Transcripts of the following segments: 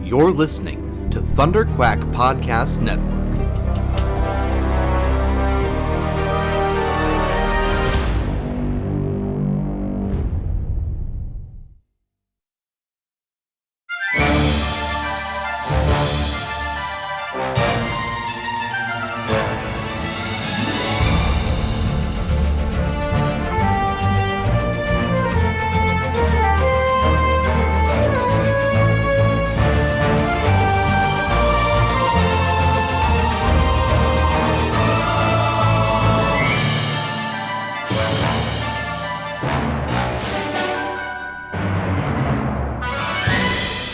You're listening to ThunderQuack Podcast Network.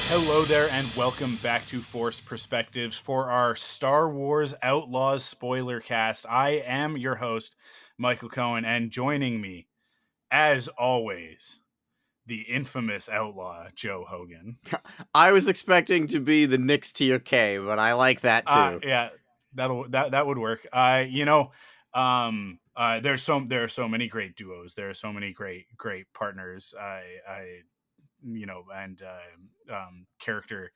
Hello there, and welcome back to Force Perspectives for our Star Wars Outlaws Spoilercast. I am your host, Michael Cohen, and joining me, as always, the infamous outlaw, Joe Hogan. I was expecting to be the next to your K, but I like that too. Yeah, that would work. There are so many great duos. There are so many great partners. Character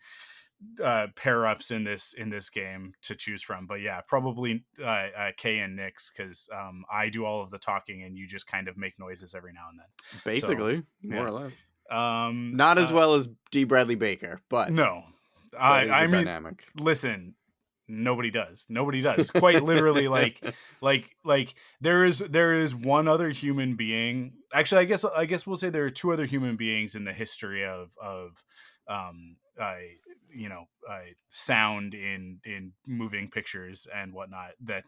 pair ups in this game to choose from, but yeah, probably Kay and Nix, because I do all of the talking and you just kind of make noises every now and then. Basically, So, more or less. Um, Not as well as D. Bradley Baker, but no, I mean, dynamic. Listen, nobody does quite literally. like there is one other human being. Actually, I guess we'll say there are two other human beings in the history of sound in moving pictures and whatnot that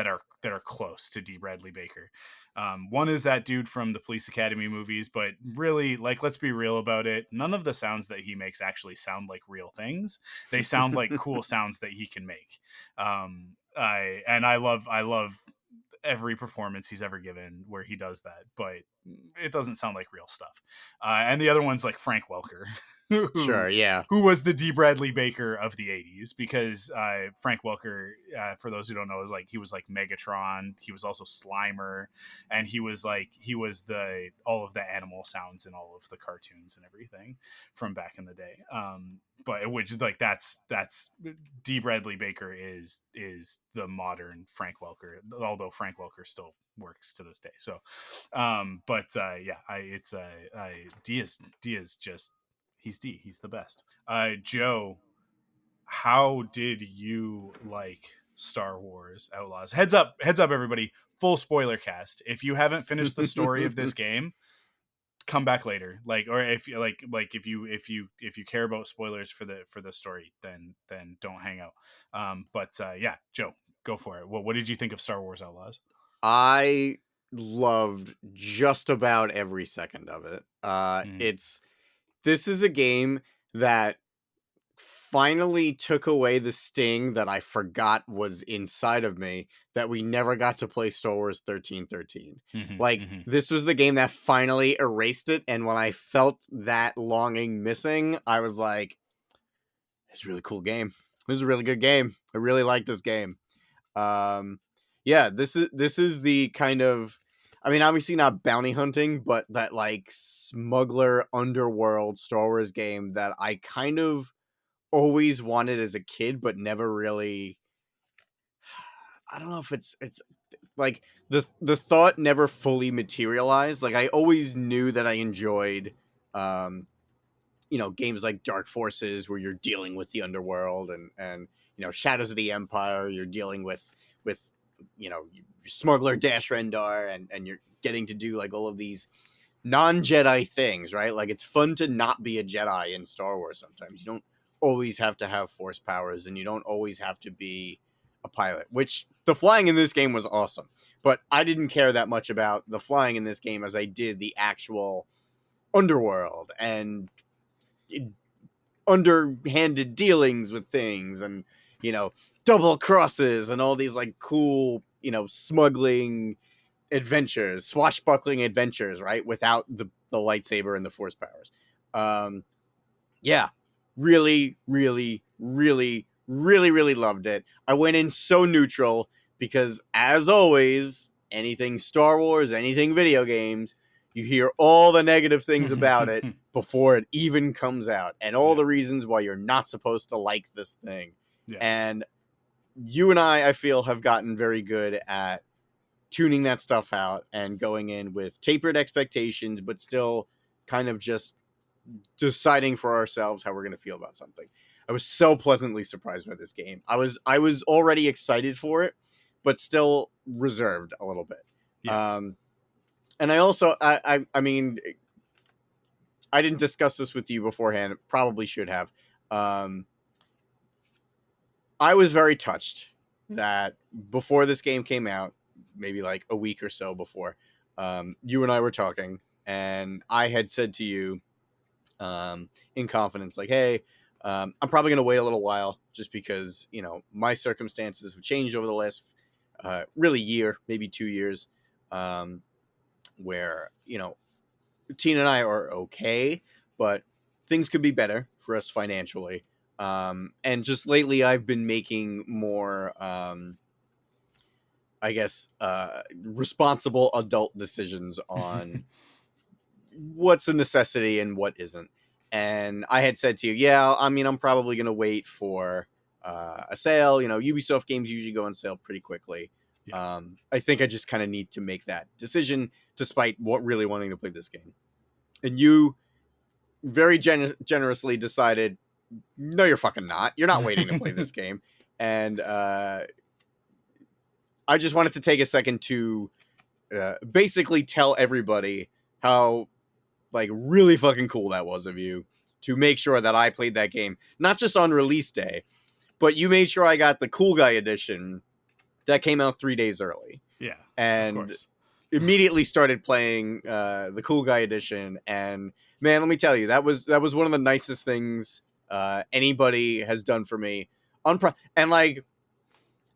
are close to D. Bradley Baker. One is that dude from the Police Academy movies, but really, like, let's be real about it. None of the sounds that he makes actually sound like real things. They sound like cool sounds that he can make. I love every performance he's ever given where he does that, but it doesn't sound like real stuff. And the other one's like Frank Welker. Sure, yeah. Who was the D. Bradley Baker of the 80s, because Frank Welker, for those who don't know, he was like Megatron. He was also Slimer, and he was all of the animal sounds in all of the cartoons and everything from back in the day. But which is like that's D. Bradley Baker is the modern Frank Welker, although Frank Welker still works to this day. So D is just, he's D. He's the best. Joe, how did you like Star Wars Outlaws? Heads up, everybody! Full spoiler cast. If you haven't finished the story of this game, come back later. Or if you if you care about spoilers for the story, then don't hang out. Yeah, Joe, go for it. What did you think of Star Wars Outlaws? I loved just about every second of it. This is a game that finally took away the sting that I forgot was inside of me, that we never got to play Star Wars 1313. This was the game that finally erased it, and when I felt that longing missing, I was like, it's a really cool game. This is a really good game. I really like this game. This is the kind of, I mean, obviously not bounty hunting, but that like smuggler underworld Star Wars game that I kind of always wanted as a kid, but never really. I don't know if it's like the thought never fully materialized. Like I always knew that I enjoyed, games like Dark Forces, where you're dealing with the underworld, and Shadows of the Empire, you're dealing with smuggler Dash Rendar, and you're getting to do like all of these non-Jedi things, right? Like it's fun to not be a Jedi in Star Wars sometimes. You don't always have to have force powers, and you don't always have to be a pilot, which the flying in this game was awesome. But I didn't care that much about the flying in this game as I did the actual underworld and underhanded dealings with things, and double crosses and all these like cool smuggling adventures, swashbuckling adventures, right, without the lightsaber and the force powers. Really loved it. I went in so neutral because, as always, anything Star Wars, anything video games, You hear all the negative things about it before it even comes out, and all the reasons why you're not supposed to like this thing. Yeah. And you and I feel, have gotten very good at tuning that stuff out and going in with tapered expectations, but still kind of just deciding for ourselves how we're going to feel about something. I was so pleasantly surprised by this game. I was already excited for it, but still reserved a little bit. Yeah. And I also, I mean, I didn't discuss this with you beforehand. Probably should have. I was very touched that before this game came out, maybe like a week or so before, you and I were talking, and I had said to you, in confidence, like, hey, I'm probably going to wait a little while just because, you know, my circumstances have changed over the last really year, maybe 2 years, where, you know, Tina and I are okay, but things could be better for us financially. And just lately I've been making more, I guess, responsible adult decisions on what's a necessity and what isn't. And I had said to you, yeah, I mean, I'm probably going to wait for a sale. You know, Ubisoft games usually go on sale pretty quickly. Yeah. I think I just kind of need to make that decision despite what really wanting to play this game. And you very generously decided, no, you're fucking not. You're not waiting to play this game. And I just wanted to take a second to basically tell everybody how like really fucking cool that was of you to make sure that I played that game, not just on release day, but you made sure I got the cool guy edition that came out 3 days early. Yeah. And of course. immediately started playing the cool guy edition. And man, let me tell you, that was one of the nicest things anybody has done for me. And like,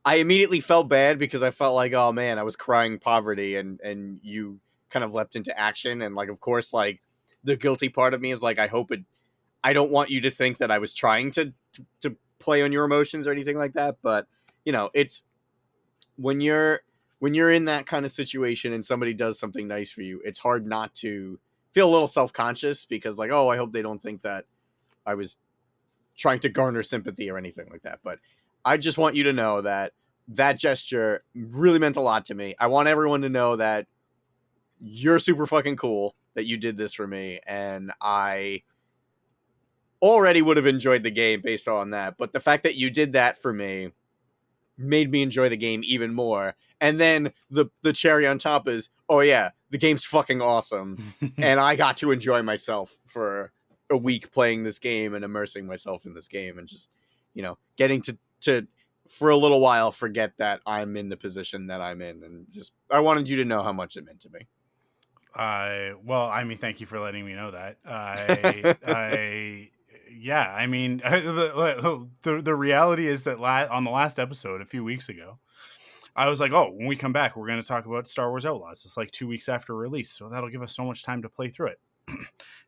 I immediately felt bad because I felt like, oh man, I was crying poverty, and you kind of leapt into action. And like, of course, like the guilty part of me is like, I don't want you to think that I was trying to play on your emotions or anything like that. But you know, it's when you're in that kind of situation and somebody does something nice for you, it's hard not to feel a little self-conscious because like, oh, I hope they don't think that I was trying to garner sympathy or anything like that. But I just want you to know that that gesture really meant a lot to me. I want everyone to know that you're super fucking cool that you did this for me, and I already would have enjoyed the game based on that, but the fact that you did that for me made me enjoy the game even more. And then the cherry on top is, oh yeah, the game's fucking awesome, and I got to enjoy myself for a week playing this game and immersing myself in this game, and just, you know, getting to for a little while forget that I'm in the position that I'm in. And just, I wanted you to know how much it meant to me. Well, I mean, thank you for letting me know that. Yeah, I mean, the reality is that on the last episode a few weeks ago, I was like, oh, when we come back, we're going to talk about Star Wars Outlaws. It's like 2 weeks after release, so that'll give us so much time to play through it.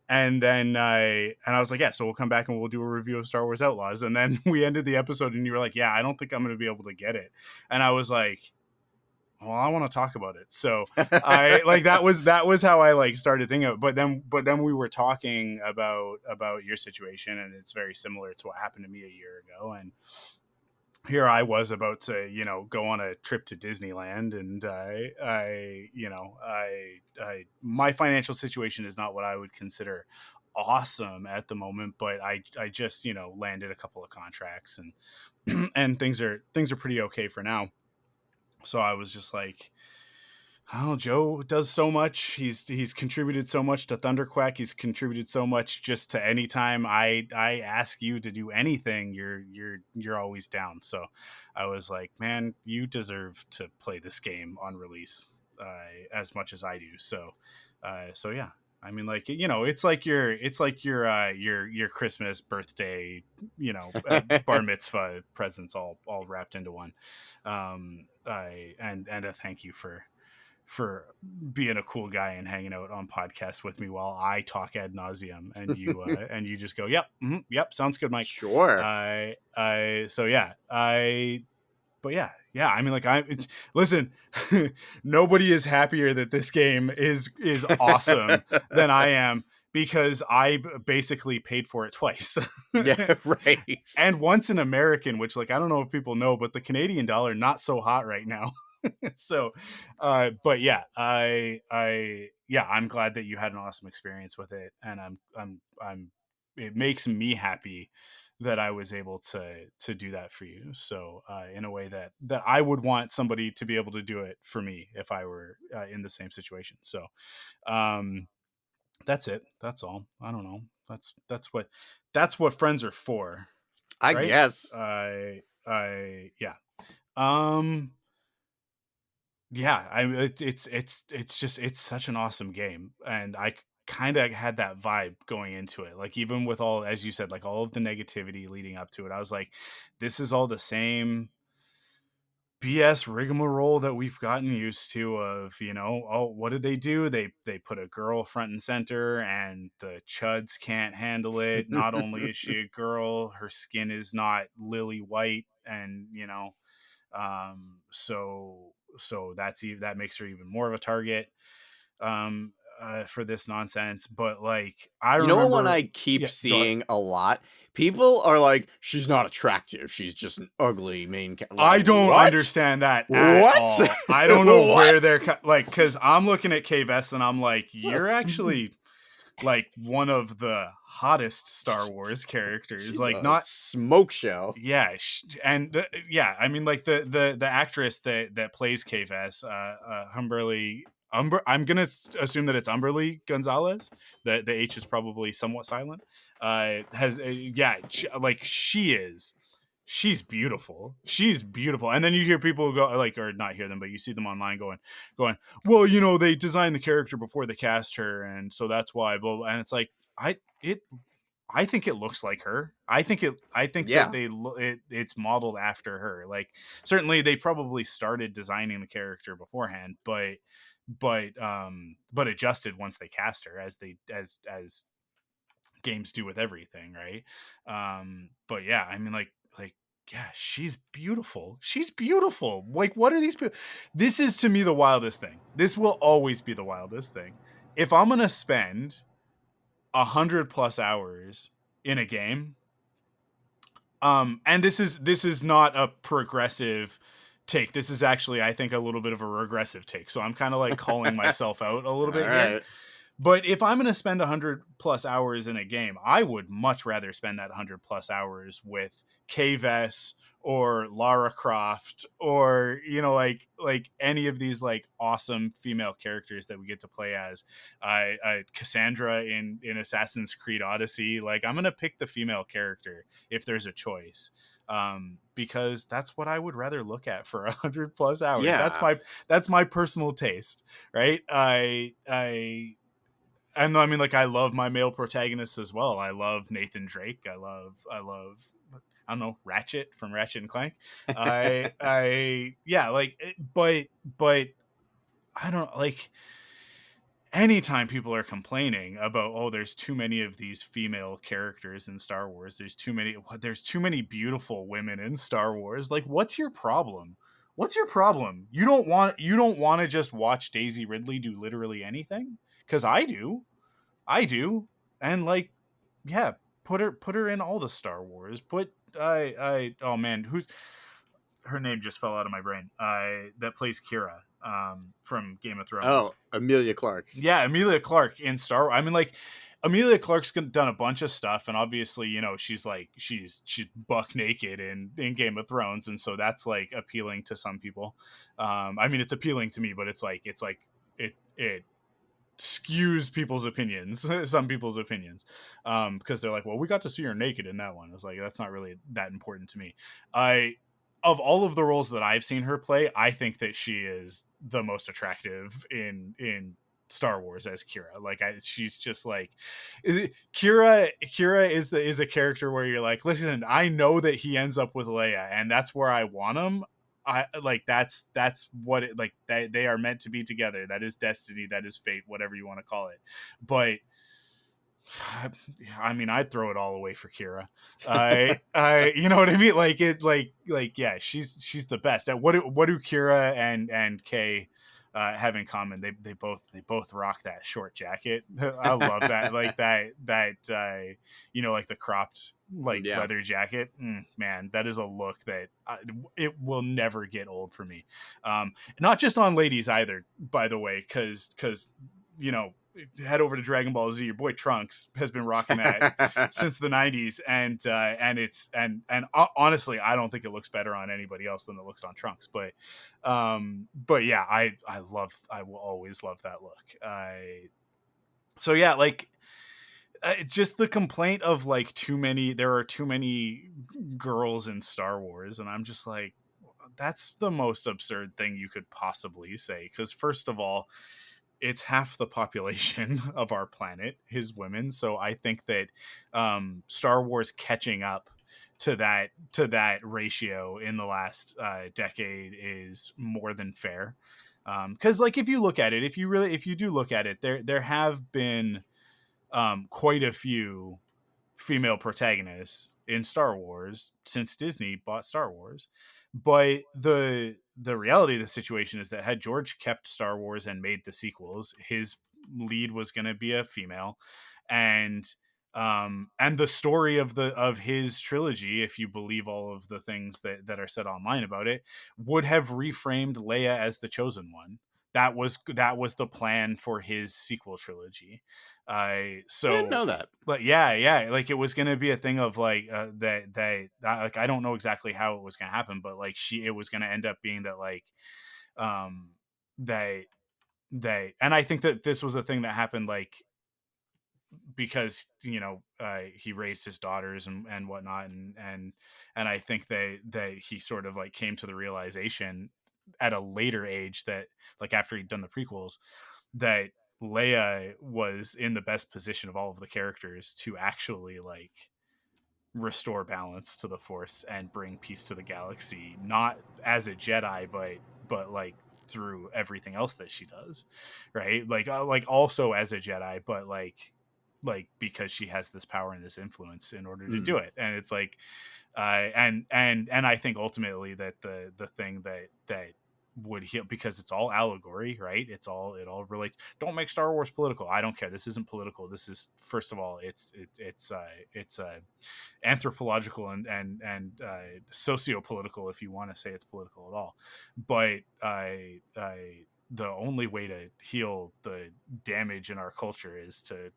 And then I was like, yeah, so we'll come back and we'll do a review of Star Wars Outlaws. And then we ended the episode and you were like, yeah, I don't think I'm going to be able to get it. And I was like, well, I want to talk about it. So I like, that was how I like started thinking of it. But then we were talking about your situation, and it's very similar to what happened to me a year ago. And here I was about to, you know, go on a trip to Disneyland, and my financial situation is not what I would consider awesome at the moment, but I just, you know, landed a couple of contracts, and and things are pretty okay for now. So I was just like, oh, Joe does so much. He's contributed so much to ThunderQuack. He's contributed so much just to any time I ask you to do anything, you're always down. So I was like, man, you deserve to play this game on release as much as I do. So yeah. I mean, like, you know, it's like your Christmas, birthday, you know, bar mitzvah presents all wrapped into one. And a thank you for being a cool guy and hanging out on podcasts with me while I talk ad nauseum, and you and you just go, yep, yep, sounds good, Mike. Sure. So yeah, yeah, I mean, like, listen, nobody is happier that this game is awesome than I am, because I basically paid for it twice. Yeah, right. And once an American, which, like, I don't know if people know, but the Canadian dollar not so hot right now. So, but yeah, I'm glad that you had an awesome experience with it, and I'm it makes me happy that I was able to do that for you. So, in a way that I would want somebody to be able to do it for me if I were in the same situation. So, that's it. That's all. I don't know. That's what friends are for, I right? guess. Yeah. Um yeah, it's just, it's such an awesome game, and I kind of had that vibe going into it. Like, even with all, as you said, like, all of the negativity leading up to it, I was like, this is all the same BS rigmarole that we've gotten used to, of, oh, what did they do? They put a girl front and center, and the chuds can't handle it. Not only is she a girl, her skin is not lily white, and so that makes her even more of a target for this nonsense. But, like, I You know what one remember, I keep yeah, go ahead. seeing a lot? People are like, she's not attractive. She's just an ugly main character. I Like, don't what? understand that at What? all. I don't know where they're What? like, because I'm looking at Kay Vess and I'm like, What a you're actually, like, one of the hottest Star Wars characters. She's Like, a not, smoke show. yeah, yeah, I mean, like, the actress that plays Kay Vess, I'm gonna assume that it's Umberly Gonzalez. The H is probably somewhat silent. Has Yeah, like, she's beautiful. She's beautiful. And then you hear people go, like, or not hear them, but you see them online going, well, they designed the character before they cast her, and so that's why. Blah, blah. And it's like, I think it looks like her. I think that Yeah. it's modeled after her. Like, certainly they probably started designing the character beforehand, but adjusted once they cast her, as games do with everything, right? But yeah, I mean, like yeah, she's beautiful. She's beautiful. Like, what are these people? This is, to me, the wildest thing. This will always be the wildest thing. If I'm gonna spend 100+ hours in a game, and this is not a progressive take. This is actually, I think, a little bit of a regressive take. So I'm kind of like calling myself out a little All bit here. right. But if I'm going to spend 100+ hours in a game, I would much rather spend that 100+ hours with Kay Vess or Lara Croft, or, like any of these, like, awesome female characters that we get to play as. Cassandra in Assassin's Creed Odyssey. Like, I'm going to pick the female character if there's a choice. Because that's what I would rather look at for 100+ hours. Yeah. That's my personal taste, right? And I mean, like, I love my male protagonists as well. I love Nathan Drake. I love, I don't know, Ratchet from Ratchet and Clank. Yeah, like, but I don't, like, anytime people are complaining about, oh, there's too many of these female characters in Star Wars, there's too many beautiful women in Star Wars. Like, what's your problem? What's your problem? You don't want to just watch Daisy Ridley do literally anything? Because I do. And, like, yeah, put her in all the Star Wars. Oh man, who's her name just fell out of my brain. That plays Kira from Game of Thrones. Oh, Emilia Clarke. Yeah, Emilia Clarke in Star Wars. I mean, like, Emilia Clarke's done a bunch of stuff, and obviously, she's buck naked in Game of Thrones, and so that's, like, appealing to some people. I mean, it's appealing to me, but it's like it skews people's opinions, some people's opinions, because they're like, well, we got to see her naked in that one. I was like, that's not really that important to me. Of all of the roles that I've seen her play, I think that she is the most attractive in Star Wars as Kira. Like, she's just like, Kira is a character where you're like, listen, I know that he ends up with Leia, and that's where I want him. I like, that's what it, like, they are meant to be together. That is destiny, that is fate, whatever you want to call it. But I mean, I'd throw it all away for Kira. I, you know what I mean? Like it, yeah, she's the best. What do Kira and Kay have in common? They both rock that short jacket. I love that, like you know, like the cropped like Yeah. leather jacket. Man, that is a look that it will never get old for me. Not just on ladies either, by the way, because you know, head over to Dragon Ball Z. Your boy Trunks has been rocking that since the 90s, and it's honestly, I don't think it looks better on anybody else than it looks on Trunks. But yeah, I will always love that look. So yeah, like it's just the complaint of like there are too many girls in Star Wars, and I'm just like, that's the most absurd thing you could possibly say. Because first of all, it's half the population of our planet is women, so I think that Star Wars catching up to that ratio in the last decade is more than fair. Because like if you look at it, if you do look at it, there have been quite a few female protagonists in Star Wars since Disney bought Star Wars. But the reality of the situation is that had George kept Star Wars and made the sequels, his lead was going to be a female, and the story of his trilogy, if you believe all of the things that are said online about it, would have reframed Leia as the chosen one. That was the plan for his sequel trilogy. I So didn't know that. but yeah, like it was gonna be a thing of like that like I don't know exactly how it was gonna happen, but like it was gonna end up being that like um they and I think that this was a thing that happened like because you know he raised his daughters and whatnot, and I think that he sort of like came to the realization at a later age that like after he'd done the prequels that Leia was in the best position of all of the characters to actually like restore balance to the Force and bring peace to the galaxy, not as a Jedi, but like through everything else that she does, right? Like also as a Jedi, but like because she has this power and this influence in order to do it. And it's like and I think ultimately that the thing that would heal, because it's all allegory, right? It all relates. Don't make Star Wars political. I don't care. This isn't political. This is, first of all, it's anthropological and socio-political, if you want to say it's political at all. But the only way to heal the damage in our culture is to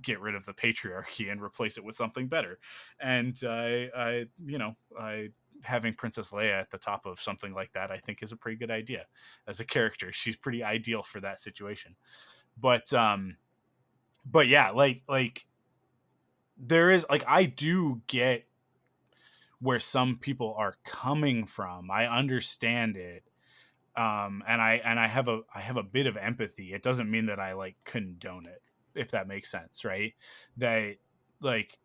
get rid of the patriarchy and replace it with something better. And having Princess Leia at the top of something like that, I think, is a pretty good idea. As a character, she's pretty ideal for that situation. But yeah, like there is like, I do get where some people are coming from. I understand it. And I have a bit of empathy. It doesn't mean that I like condone it, if that makes sense, right? That like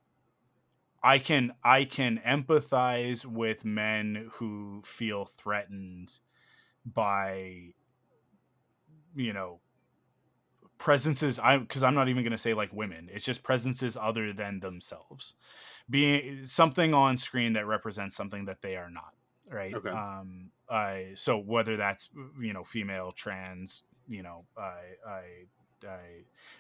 I can empathize with men who feel threatened by, you know, presences. Because I'm not even going to say like women. It's just presences other than themselves, being something on screen that represents something that they are not, right? Okay. So whether that's, you know, female, trans, you know,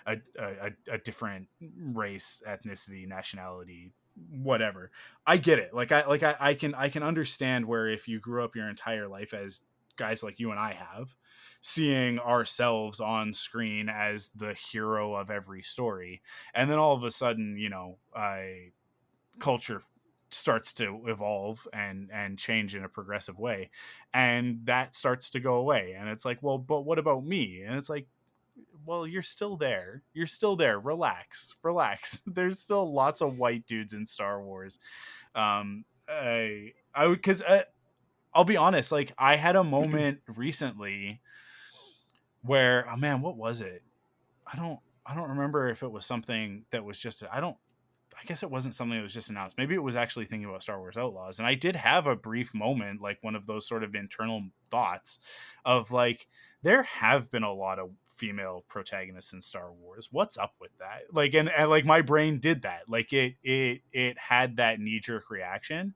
a different race, ethnicity, nationality, whatever, I get it. I can understand where if you grew up your entire life as guys like you and I have, seeing ourselves on screen as the hero of every story, and then all of a sudden, you know, culture starts to evolve and change in a progressive way, and that starts to go away, and it's like, well, but what about me? And it's like, well, you're still there, relax. There's still lots of white dudes in Star Wars. I because I'll be honest, like I had a moment recently where, oh man, what was it? I don't remember if it was something that was just I guess it wasn't something that was just announced. Maybe it was actually thinking about Star Wars Outlaws. And I did have a brief moment, like one of those sort of internal thoughts of like, there have been a lot of female protagonists in Star Wars. What's up with that? Like, and like my brain did that. Like it had that knee jerk reaction.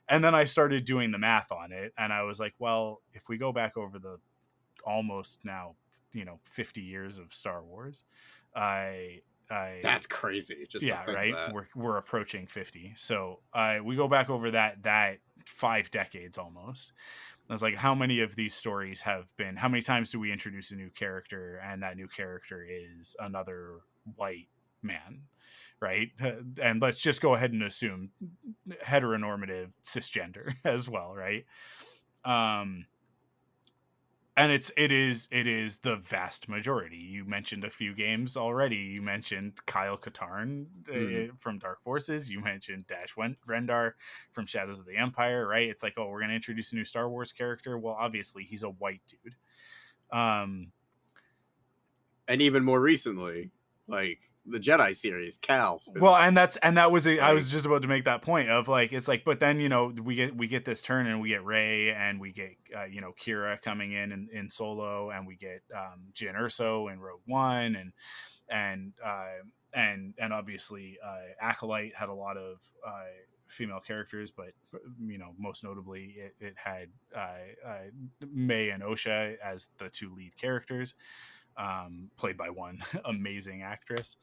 And then I started doing the math on it, and I was like, well, if we go back over the almost now, 50 years of Star Wars, I That's crazy. Just yeah, to think right. that. We're approaching 50. So we go back over that 5 decades almost. I was like, how many of these stories have been, how many times do we introduce a new character and that new character is another white man, right? And let's just go ahead and assume heteronormative cisgender as well, right? And it is the vast majority. You mentioned a few games already. You mentioned Kyle Katarn from Dark Forces. You mentioned Dash Rendar from Shadows of the Empire, right? It's like, oh, we're going to introduce a new Star Wars character. Well, obviously he's a white dude. And even more recently, like the Jedi series, Cal. Well, and that was I was just about to make that point of like, it's like, but then we get this turn and we get Rey and we get Kira coming in Solo, and we get Jyn Erso in Rogue One, and obviously Acolyte had a lot of female characters, but most notably it had May and Osha as the two lead characters, played by one amazing actress.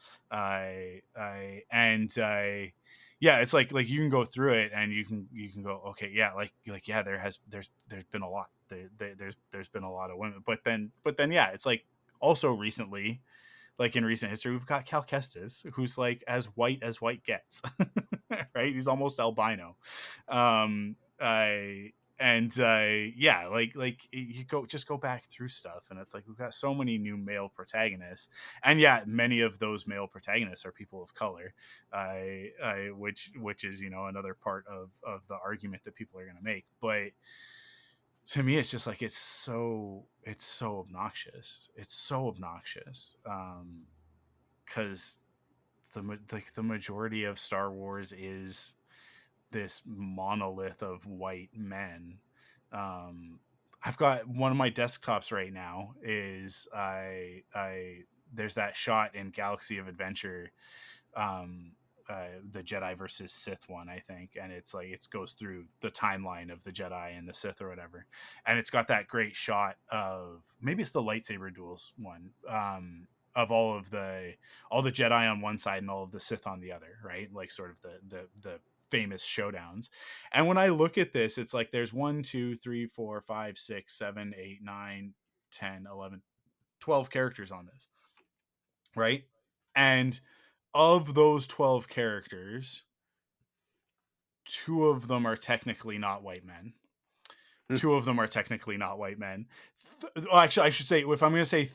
Yeah, it's like you can go through it and you can go, okay, yeah, like yeah, there's been a lot. There's been a lot of women, but then yeah, it's like also recently, like in recent history, we've got Cal Kestis, who's like as white gets, right? He's almost albino. Yeah, like you go back through stuff, and it's like we've got so many new male protagonists, and yeah, many of those male protagonists are people of color, which is another part of the argument that people are going to make, but to me it's just like it's so obnoxious. It's so obnoxious, because the majority of Star Wars is this monolith of white men. I've got one of my desktops right now is I there's that shot in Galaxy of Adventure, the Jedi versus Sith one, I think, and it's like it goes through the timeline of the Jedi and the Sith or whatever, and it's got that great shot of, maybe it's the lightsaber duels one, of all the Jedi on one side and all of the Sith on the other, right? Like sort of the famous showdowns. And when I look at this, it's like there's 1, 2, 3, 4, 5, 6, 7, 8, 9, 10, 11, 12 characters on this, right? And of those 12 characters, 2 of them are technically not white men. 2 of them are technically not white men. Actually, I should say, if I'm going to say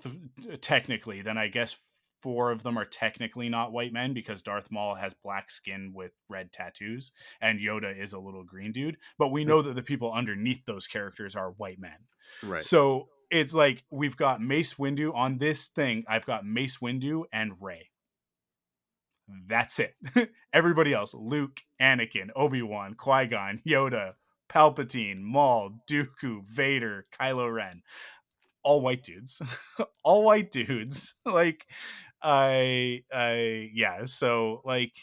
technically, then I guess 4 of them are technically not white men, because Darth Maul has black skin with red tattoos and Yoda is a little green dude. But we know that the people underneath those characters are white men. Right. So it's like we've got Mace Windu on this thing. I've got Mace Windu and Rey. That's it. Everybody else: Luke, Anakin, Obi-Wan, Qui-Gon, Yoda, Palpatine, Maul, Dooku, Vader, Kylo Ren. All white dudes. All white dudes. Like, yeah. So like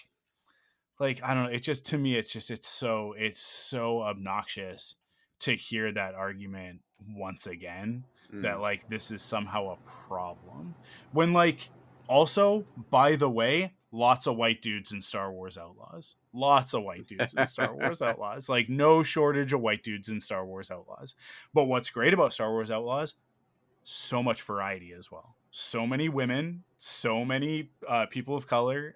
I don't know. It just, to me, it's so obnoxious to hear that argument once again, that like this is somehow a problem, when like, also, by the way, lots of white dudes in Star Wars Outlaws. Lots of white dudes in Star Wars Outlaws. Like, no shortage of white dudes in Star Wars Outlaws. But what's great about Star Wars Outlaws, so much variety as well. So many women, so many people of color,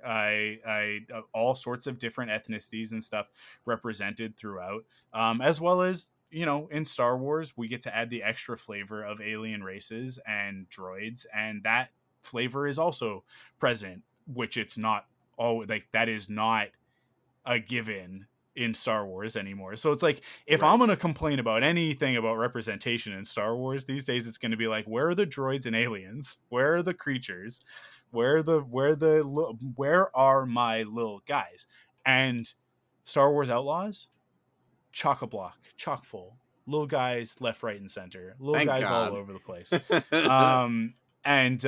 all sorts of different ethnicities and stuff represented throughout, as well as, in Star Wars, we get to add the extra flavor of alien races and droids, and that flavor is also present, which it's not all like that is not a given in Star Wars anymore. So it's like, if I'm going to complain about anything about representation in Star Wars these days, it's going to be like, where are the droids and aliens? Where are the creatures? Where are my little guys? And Star Wars Outlaws, chock-a-block, chock full. Little guys left, right, and center. Little Thank guys God. all over the place. And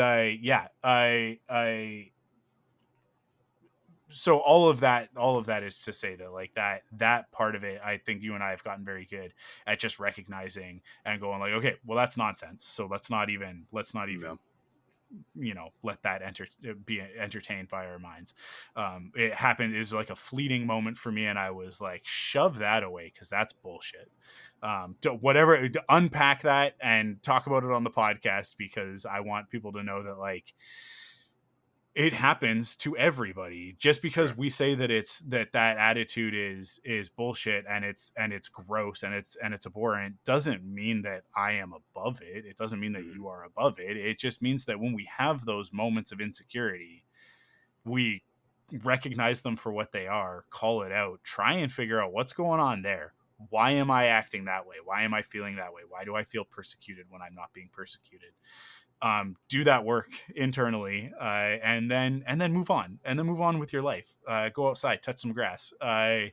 so all of that is to say that like that part of it, I think you and I have gotten very good at just recognizing and going like, okay, well, that's nonsense, so let's not even No. let that be entertained by our minds. It happened is like a fleeting moment for me, and I was like, shove that away, because that's bullshit. To unpack that and talk about it on the podcast, because I want people to know that like it happens to everybody. Just because Sure. we say that it's that attitude is bullshit and it's gross and it's abhorrent, doesn't mean that I am above it. It doesn't mean that you are above it. It just means that when we have those moments of insecurity, we recognize them for what they are, call it out, try and figure out what's going on there. Why am I acting that way? Why am I feeling that way? Why do I feel persecuted when I'm not being persecuted? Do that work internally, and then move on, with your life. Go outside, touch some grass. Yeah.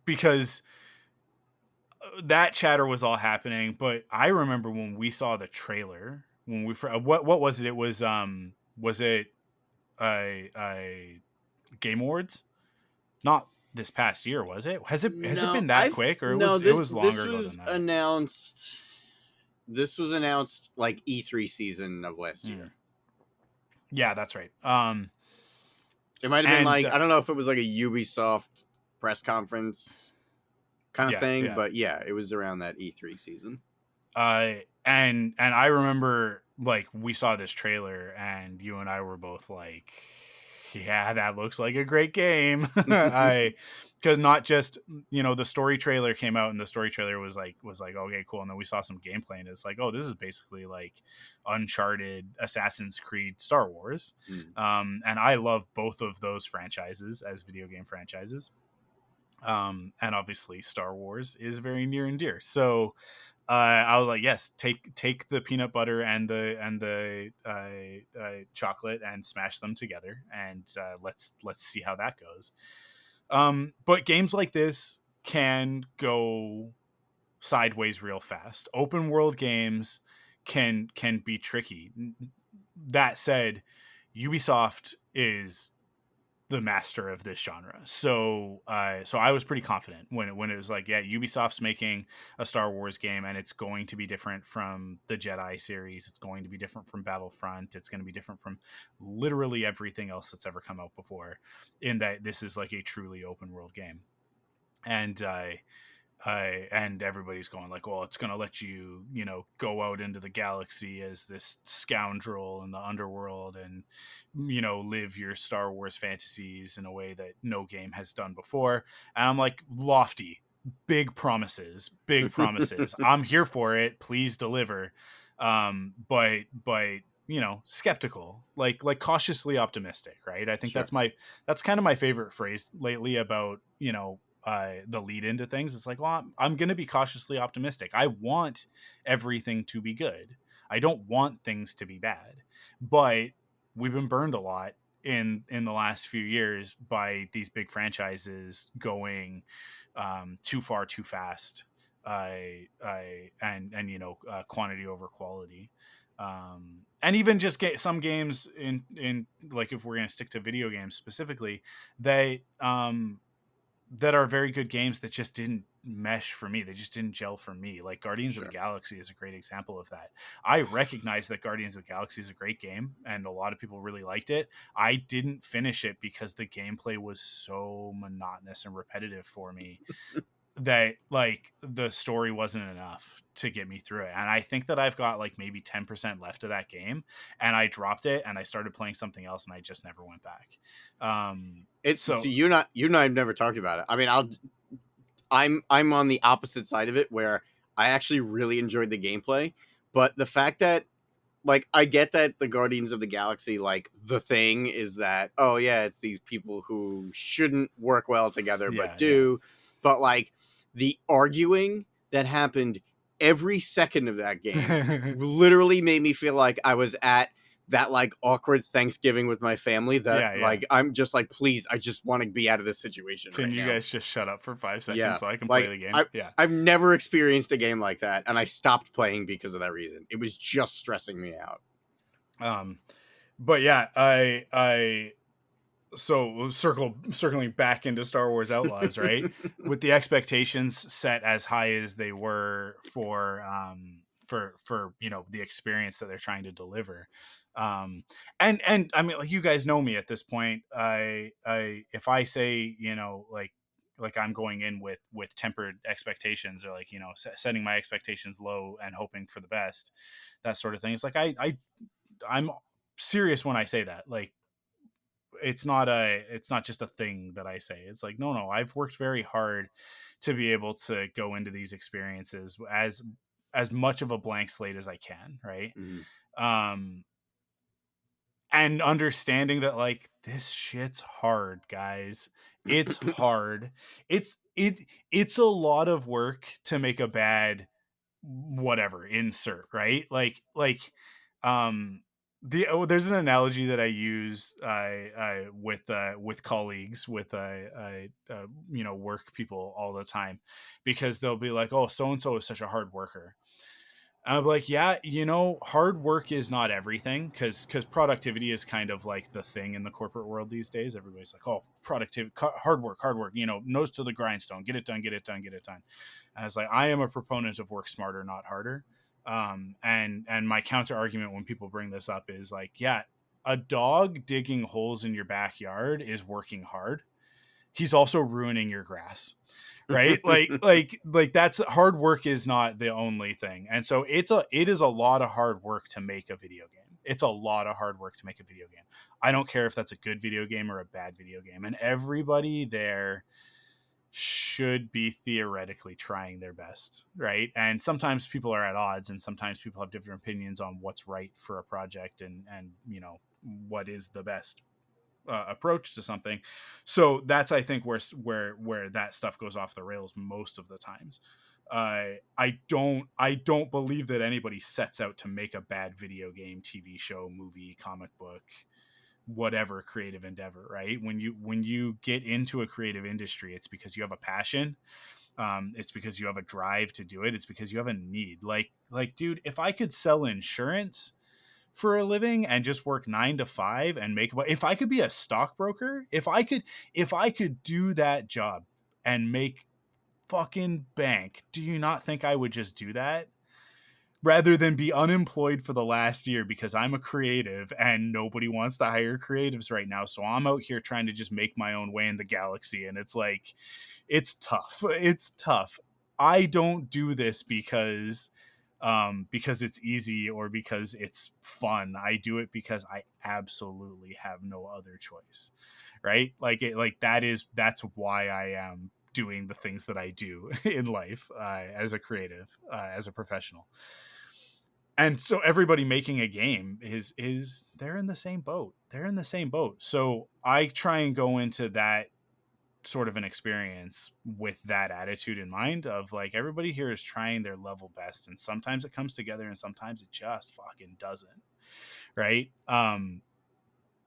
Because that chatter was all happening, but I remember when we saw the trailer, when we what was it? It was it Game Awards? Not this past year, was it? Has it No, been that quick, or no, it this was longer ago than was that? announced. This was announced like E3 season of last year. Yeah, that's right. It might have been and like, I don't know if it was like a Ubisoft press conference kind of thing, but yeah, it was around that E3 season. And I remember like we saw this trailer and you and I were both like, yeah, that looks like a great game. Because not just, the story trailer came out and the story trailer was like, okay, cool. And then we saw some gameplay and it's like, oh, this is basically like Uncharted, Assassin's Creed, Star Wars. And I love both of those franchises as video game franchises. And obviously Star Wars is very near and dear. So I was like, yes, take the peanut butter and the chocolate and smash them together, and let's see how that goes. But games like this can go sideways real fast. Open world games can be tricky. That said, Ubisoft is the master of this genre. So I was pretty confident when it was like, yeah, Ubisoft's making a Star Wars game and it's going to be different from the Jedi series. It's going to be different from Battlefront. It's going to be different from literally everything else that's ever come out before, in that this is like a truly open world game. And everybody's going like, well, it's going to let you, go out into the galaxy as this scoundrel in the underworld and, live your Star Wars fantasies in a way that no game has done before. And I'm like, lofty, big promises. I'm here for it. Please deliver. But skeptical, like cautiously optimistic, right? I think Sure. that's kind of my favorite phrase lately about, the lead into things. It's like, well, I'm going to be cautiously optimistic. I want everything to be good. I don't want things to be bad. But we've been burned a lot in the last few years by these big franchises going too far too fast, and quantity over quality. And even just get some games in like, if we're going to stick to video games specifically, that are very good games that just didn't mesh for me. They just didn't gel for me. Like Guardians of the Galaxy is a great example of that. I recognize that Guardians of the Galaxy is a great game and a lot of people really liked it. I didn't finish it because the gameplay was so monotonous and repetitive for me that like the story wasn't enough to get me through it. And I think that I've got like maybe 10% left of that game, and I dropped it and I started playing something else and I just never went back. It's so you and I have never talked about it. I mean, I'm on the opposite side of it where I actually really enjoyed the gameplay, but the fact that, like, I get that the Guardians of the Galaxy, like, the thing is that, oh yeah, it's these people who shouldn't work well together but do. But like the arguing that happened every second of that game literally made me feel like I was at that like awkward Thanksgiving with my family that Yeah. like I'm just like, please, I just want to be out of this situation Can right you now. guys just shut up for 5 seconds Yeah, so I can play like the game? Yeah. I've never experienced a game like that, and I stopped playing because of that reason. It was just stressing me out. But yeah, I so circling back into Star Wars Outlaws, right? With the expectations set as high as they were for the experience that they're trying to deliver. And I mean, like, you guys know me at this point. I if I say, like I'm going in with tempered expectations, or like, setting my expectations low and hoping for the best, that sort of thing. It's like I'm serious when I say that. Like, it's not just a thing that I say. It's like, no, I've worked very hard to be able to go into these experiences as much of a blank slate as I can, right? Mhm. And understanding that, like, this shit's hard, guys. It's hard. It's a lot of work to make a bad whatever insert, right? Um there's an analogy that I use with colleagues, with work people all the time, because they'll be like, oh, so and so is such a hard worker. I'm like, yeah, hard work is not everything, because productivity is kind of like the thing in the corporate world these days. Everybody's like, oh, productivity, hard work, nose to the grindstone, get it done, get it done, get it done. And I was like, I am a proponent of work smarter, not harder. And my counter argument when people bring this up is like, yeah, a dog digging holes in your backyard is working hard. He's also ruining your grass, right? Like that's, hard work is not the only thing. And so it is a lot of hard work to make a video game. It's a lot of hard work to make a video game. I don't care if that's a good video game or a bad video game, and everybody there should be theoretically trying their best, right? And sometimes people are at odds, and sometimes people have different opinions on what's right for a project, and what is the best approach to something. So that's, I think, where that stuff goes off the rails most of the times. I don't believe that anybody sets out to make a bad video game, TV show, movie, comic book, whatever creative endeavor, right? When you get into a creative industry, it's because you have a passion. It's because you have a drive to do it. It's because you have a need. Like, dude, if I could sell insurance for a living and just work 9 to 5 and make, if I could be a stockbroker, if I could do that job and make fucking bank, do you not think I would just do that, rather than be unemployed for the last year because I'm a creative and nobody wants to hire creatives right now? So I'm out here trying to just make my own way in the galaxy. And it's like, it's tough. It's tough. I don't do this because it's easy or because it's fun. I do it because I absolutely have no other choice, right? That's why I am doing the things that I do in life, as a creative, as a professional. And so everybody making a game is they're in the same boat. They're in the same boat. So I try and go into that sort of an experience with that attitude in mind, of like, everybody here is trying their level best, and sometimes it comes together and sometimes it just fucking doesn't, right? And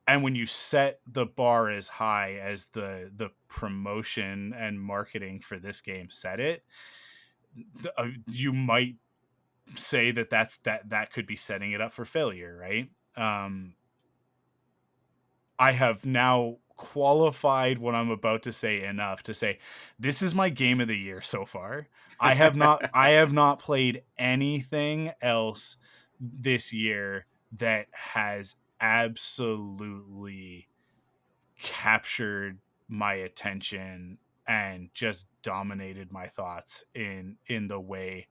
when you set the bar as high as the promotion and marketing for this game set it, you might say that could be setting it up for failure, right? I have now qualified what I'm about to say enough to say this is my game of the year so far. I have not played anything else this year that has absolutely captured my attention and just dominated my thoughts in the way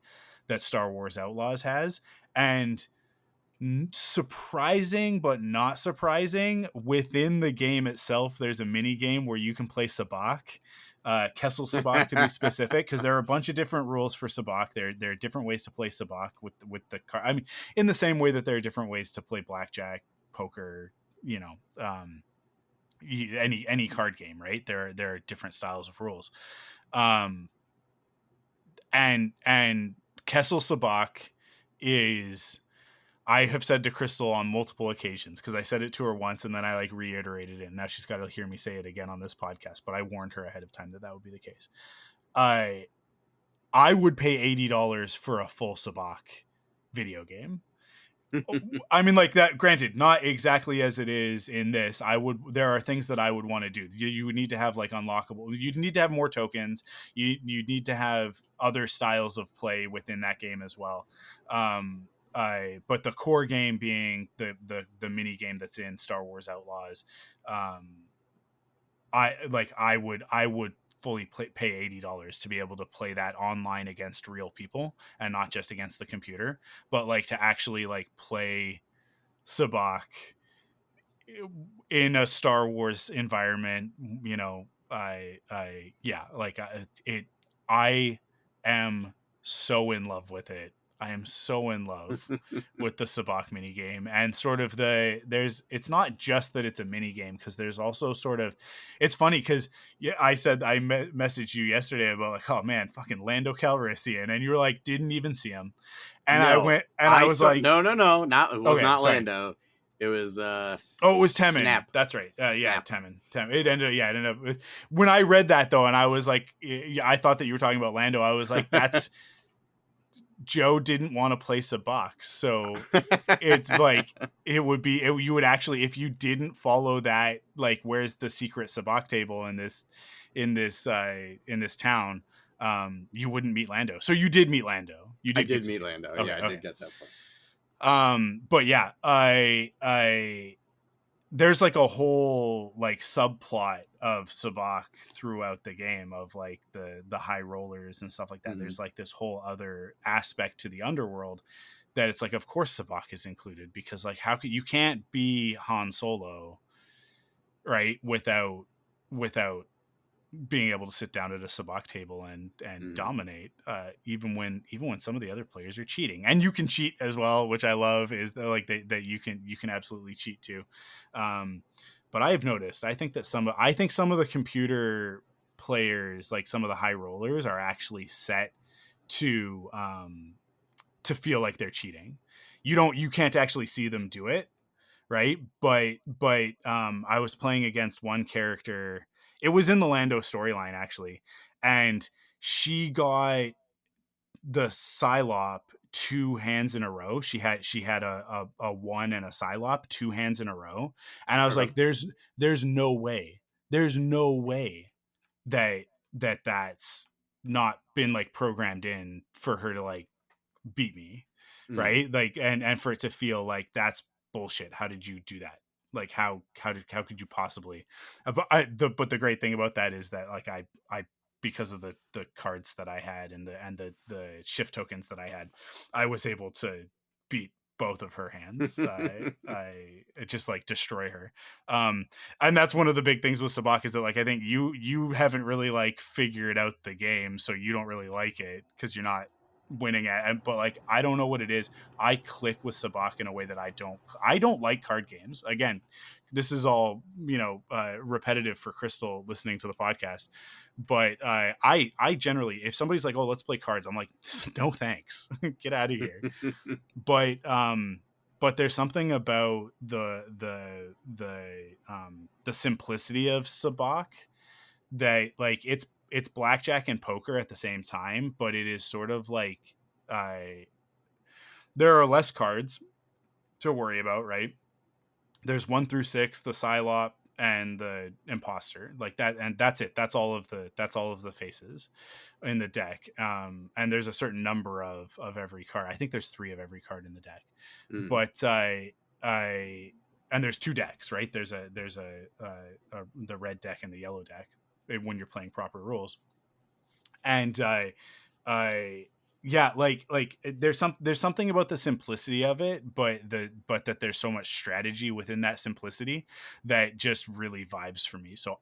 that Star Wars Outlaws has. And surprising but not surprising, within the game itself there's a mini game where you can play sabacc, Kessel sabacc to be specific, because there are a bunch of different rules for sabacc. There are different ways to play sabacc with the card. I mean, in the same way that there are different ways to play blackjack, poker, any card game, right? There are different styles of rules. And Kessel sabacc is, I have said to Crystal on multiple occasions, because I said it to her once and then I like reiterated it, and now she's got to hear me say it again on this podcast, but I warned her ahead of time that would be the case. I would pay $80 for a full Sabacc video game. I mean, like that, granted, not exactly as it is in this. There are things that I would want to do. You would need to have like unlockable, you'd need to have more tokens. You need to have other styles of play within that game as well. But the core game being the mini game that's in Star Wars Outlaws, I would fully pay $80 to be able to play that online against real people and not just against the computer, but like to actually like play Sabacc in a Star Wars environment. I am so in love with it. I am so in love with the Sabacc mini game, and sort of it's not just that it's a mini game, because there's also sort of, it's funny because I said I messaged you yesterday about like, oh man, fucking Lando Calrissian, and you were like, didn't even see him, and no, I went and I was like, no, it was not sorry. Lando. It was it was Temmin. Snap. That's right. Yeah, Snap. Temmin. It ended up when I read that though, and I was like, I thought that you were talking about Lando. I was like, that's Joe didn't want to play Sabacc, so it's like you would actually, if you didn't follow that, like where's the secret Sabacc table in this town, you wouldn't meet Lando. So you did meet Lando. I did meet Lando. Okay, I did get that part. But yeah, I there's like a whole like subplot of Sabacc throughout the game of like the high rollers and stuff like that. Mm-hmm. There's like this whole other aspect to the underworld that it's like, of course Sabacc is included, because like you can't be Han Solo, right, without being able to sit down at a Sabacc table and dominate, even when some of the other players are cheating, and you can cheat as well, which I love, is like that you can absolutely cheat too. But I've noticed, I think some of the computer players, like some of the high rollers, are actually set to feel like they're cheating. You can't actually see them do it, right? But I was playing against one character. It was in the Lando storyline actually, and she got the Psylop 2 hands in a row. She had a 1 and a Psylop 2 hands in a row, and I was like, there's no way that's not been like programmed in for her to like beat me, right? Like, and for it to feel like that's bullshit. How did you do that? Like, how could you possibly? But the great thing about that is that like I because of the cards that I had and the shift tokens that I had, I was able to beat both of her hands. I just like destroy her. And that's one of the big things with Sabacc, is that like I think you haven't really like figured out the game, so you don't really like it because you're not winning at it. But like I don't know what it is. I click with Sabacc in a way that I don't like card games. Again, this is all repetitive for Crystal listening to the podcast, but I generally, if somebody's like, oh, let's play cards, I'm like, no thanks, get out of here. But there's something about the simplicity of Sabacc that like it's blackjack and poker at the same time, but it is sort of like there are less cards to worry about, right? There's 1 through 6, the Psylop and the Imposter, like that, and that's it. That's all of the faces in the deck. And there's a certain number of every card. I think there's 3 of every card in the deck. But and there's 2 decks, right? There's the red deck and the yellow deck when you're playing proper rules. And yeah, like there's something about the simplicity of it, but that there's so much strategy within that simplicity that just really vibes for me. So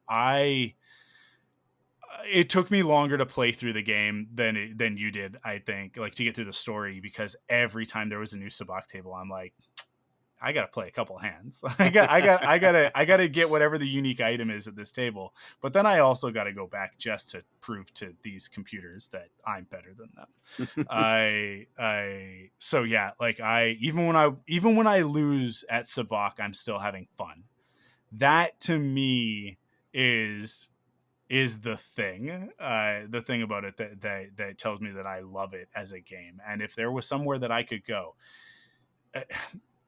it took me longer to play through the game than you did, I think, like to get through the story, because every time there was a new Sabacc table, I'm like, I gotta play a couple hands. I gotta get whatever the unique item is at this table. But then I also gotta go back just to prove to these computers that I'm better than them. So yeah, like even when I lose at Sabak, I'm still having fun. That to me is the thing about it that tells me that I love it as a game. And if there was somewhere that I could go,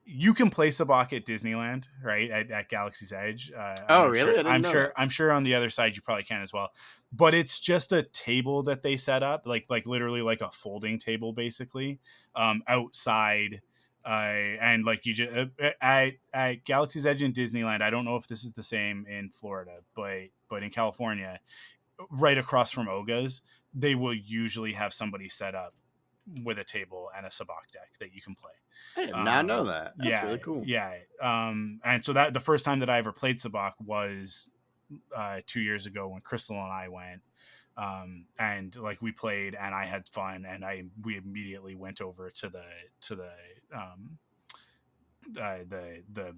you can play Sabak at Disneyland, right? At Galaxy's Edge. Oh, really? I didn't know that. I'm sure on the other side you probably can as well. But it's just a table that they set up, like literally like a folding table, basically, outside. And like you just at Galaxy's Edge in Disneyland. I don't know if this is the same in Florida, but in California, right across from Oga's, they will usually have somebody set up with a table and a Sabak deck that you can play. I did not know that. That's really cool. Yeah. And so that the first time that I ever played Sabak was 2 years ago when Crystal and I went. And like we played and I had fun, and we immediately went over to the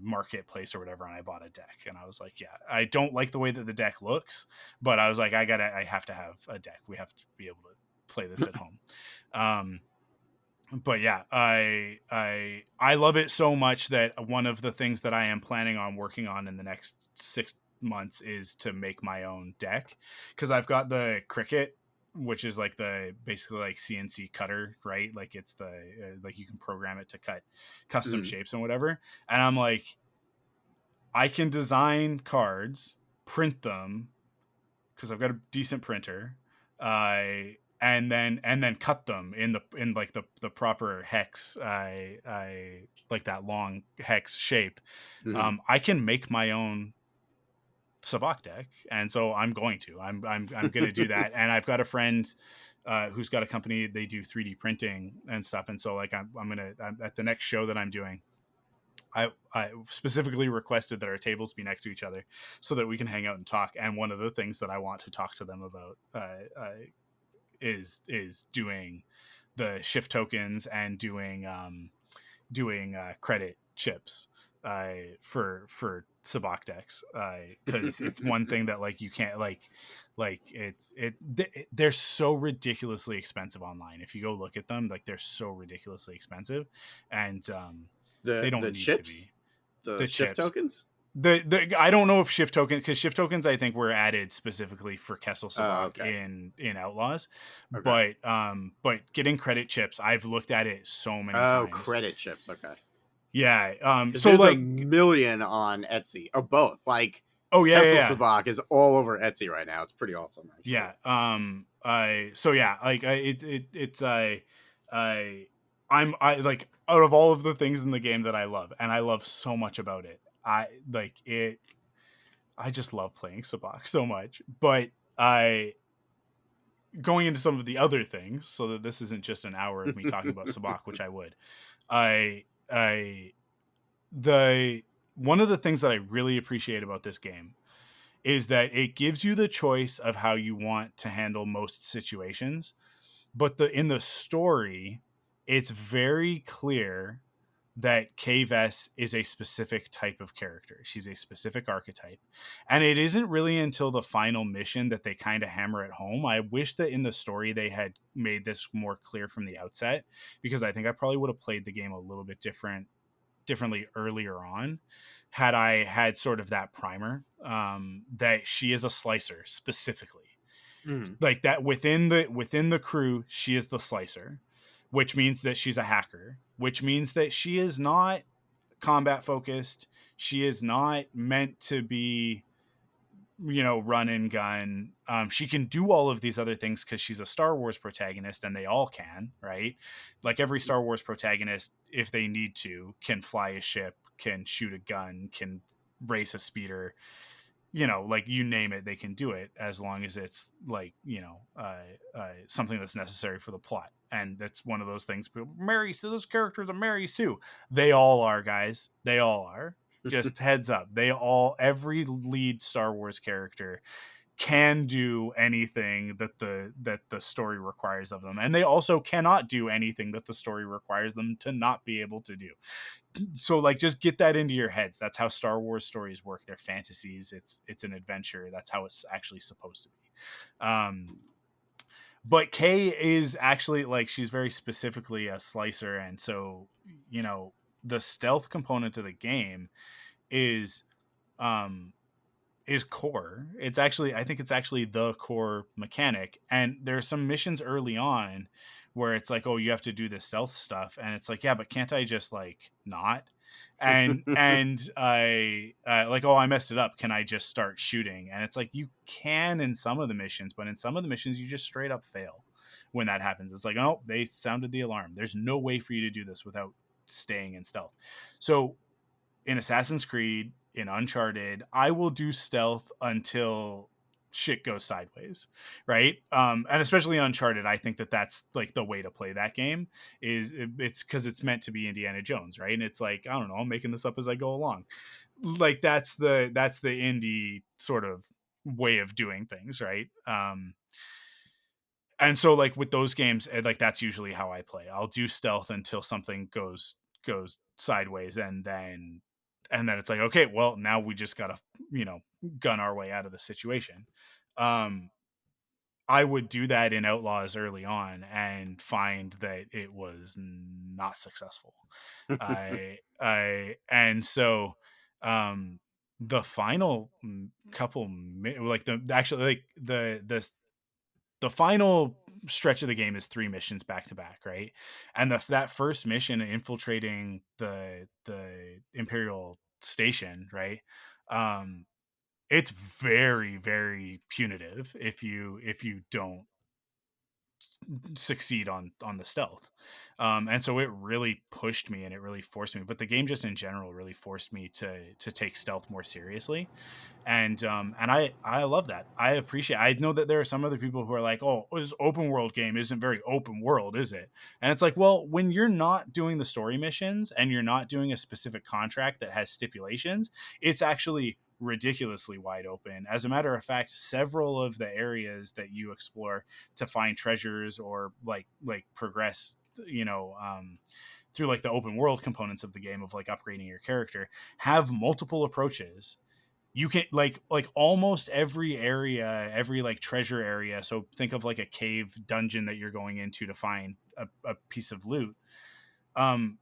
marketplace or whatever, and I bought a deck, and I was like, yeah, I don't like the way that the deck looks, but I was like, I have to have a deck. We have to be able to play this at home. But yeah, I love it so much that one of the things that I am planning on working on in the next 6 months is to make my own deck, because I've got the Cricket, which is like the basically like CNC cutter, right? Like it's the like you can program it to cut custom shapes and whatever. And I'm like, I can design cards, print them, because I've got a decent printer, and then cut them in like the proper hex, I like that long hex shape. I can make my own Sabak deck, and so I'm going to. I'm going to do that. And I've got a friend who's got a company. They do 3D printing and stuff, and so like I'm at the next show that I'm doing. I specifically requested that our tables be next to each other so that we can hang out and talk. And one of the things that I want to talk to them about is doing the shift tokens and doing credit chips for Sabak decks, because it's one thing that like you can't they're so ridiculously expensive online. If you go look at them, like they're so ridiculously expensive, and they don't need chips? to be the shift tokens. I don't know if shift tokens, because shift tokens I think were added specifically for Kessel Sabak in Outlaws. Okay. But getting credit chips, I've looked at it so many times. Oh, credit chips, okay. Yeah. So like a million on Etsy, or both. Like, Kessel Sabak is all over Etsy right now. It's pretty awesome, actually. I'm like, out of all of the things in the game that I love, and I love so much about it, I just love playing Sabak so much. But going into some of the other things, so that this isn't just an hour of me talking about Sabak, which I would, one of the things that I really appreciate about this game is that it gives you the choice of how you want to handle most situations, but in the story, it's very clear that Kay Vess is a specific type of character. She's a specific archetype. And it isn't really until the final mission that they kind of hammer it home. I wish that in the story they had made this more clear from the outset, because I think I probably would have played the game a little bit differently earlier on, had I had sort of that primer, that she is a slicer specifically. Like that within the crew, she is the slicer, which means that she's a hacker, which means that she is not combat focused. She is not meant to be, run and gun. She can do all of these other things because she's a Star Wars protagonist, and they all can, right? Like every Star Wars protagonist, if they need to, can fly a ship, can shoot a gun, can race a speeder, like you name it, they can do it, as long as it's like, something that's necessary for the plot. And that's one of those things. Mary Sue, those characters are Mary Sue. They all are, guys. They all are. Just heads up. Every lead Star Wars character can do anything that the story requires of them, and they also cannot do anything that the story requires them to not be able to do. So like, just get that into your heads. That's how Star Wars stories work. They're fantasies. It's an adventure. That's how it's actually supposed to be. But Kay is actually, like, she's very specifically a slicer, and so, you know, the stealth component of the game is um is core. It's actually, I think it's actually the core mechanic. And there's some missions early on where it's like, oh, you have to do this stealth stuff, and it's like, yeah, but can't I just like not? And I like, oh, I messed it up. Can I just start shooting? And it's like, you can in some of the missions, but in some of the missions you just straight up fail when that happens. It's like, oh, they sounded the alarm. There's no way for you to do this without staying in stealth. So in Assassin's Creed, in Uncharted, I will do stealth until shit goes sideways, right? And especially Uncharted, I think that that's like the way to play that game. It's because it's meant to be Indiana Jones, right? And it's like, I don't know, I'm making this up as I go along. Like, that's the indie sort of way of doing things, right? And so like with those games, like, that's usually how I play. I'll do stealth until something goes sideways, and then it's like, okay, well, now we just gotta, you know, gun our way out of the situation. um I would do that in Outlaws early on and find that it was not successful. I and so um the final couple like the actually like the final stretch of the game is 3 missions back to back, right? And that first mission, infiltrating the Imperial station, right? Um, it's very, very punitive if you don't succeed on the stealth. And so it really pushed me and it really forced me. But the game just in general really forced me to take stealth more seriously. And I love that. I appreciate, I know that there are some other people who are like, oh, this open world game isn't very open world, is it? And it's like, well, when you're not doing the story missions and you're not doing a specific contract that has stipulations, it's actually ridiculously wide open. As a matter of fact, several of the areas that you explore to find treasures or like progress, you know, through like the open world components of the game of like upgrading your character, have multiple approaches. You can like almost every area, every like treasure area, so think of like a cave dungeon that you're going into to find a piece of loot. um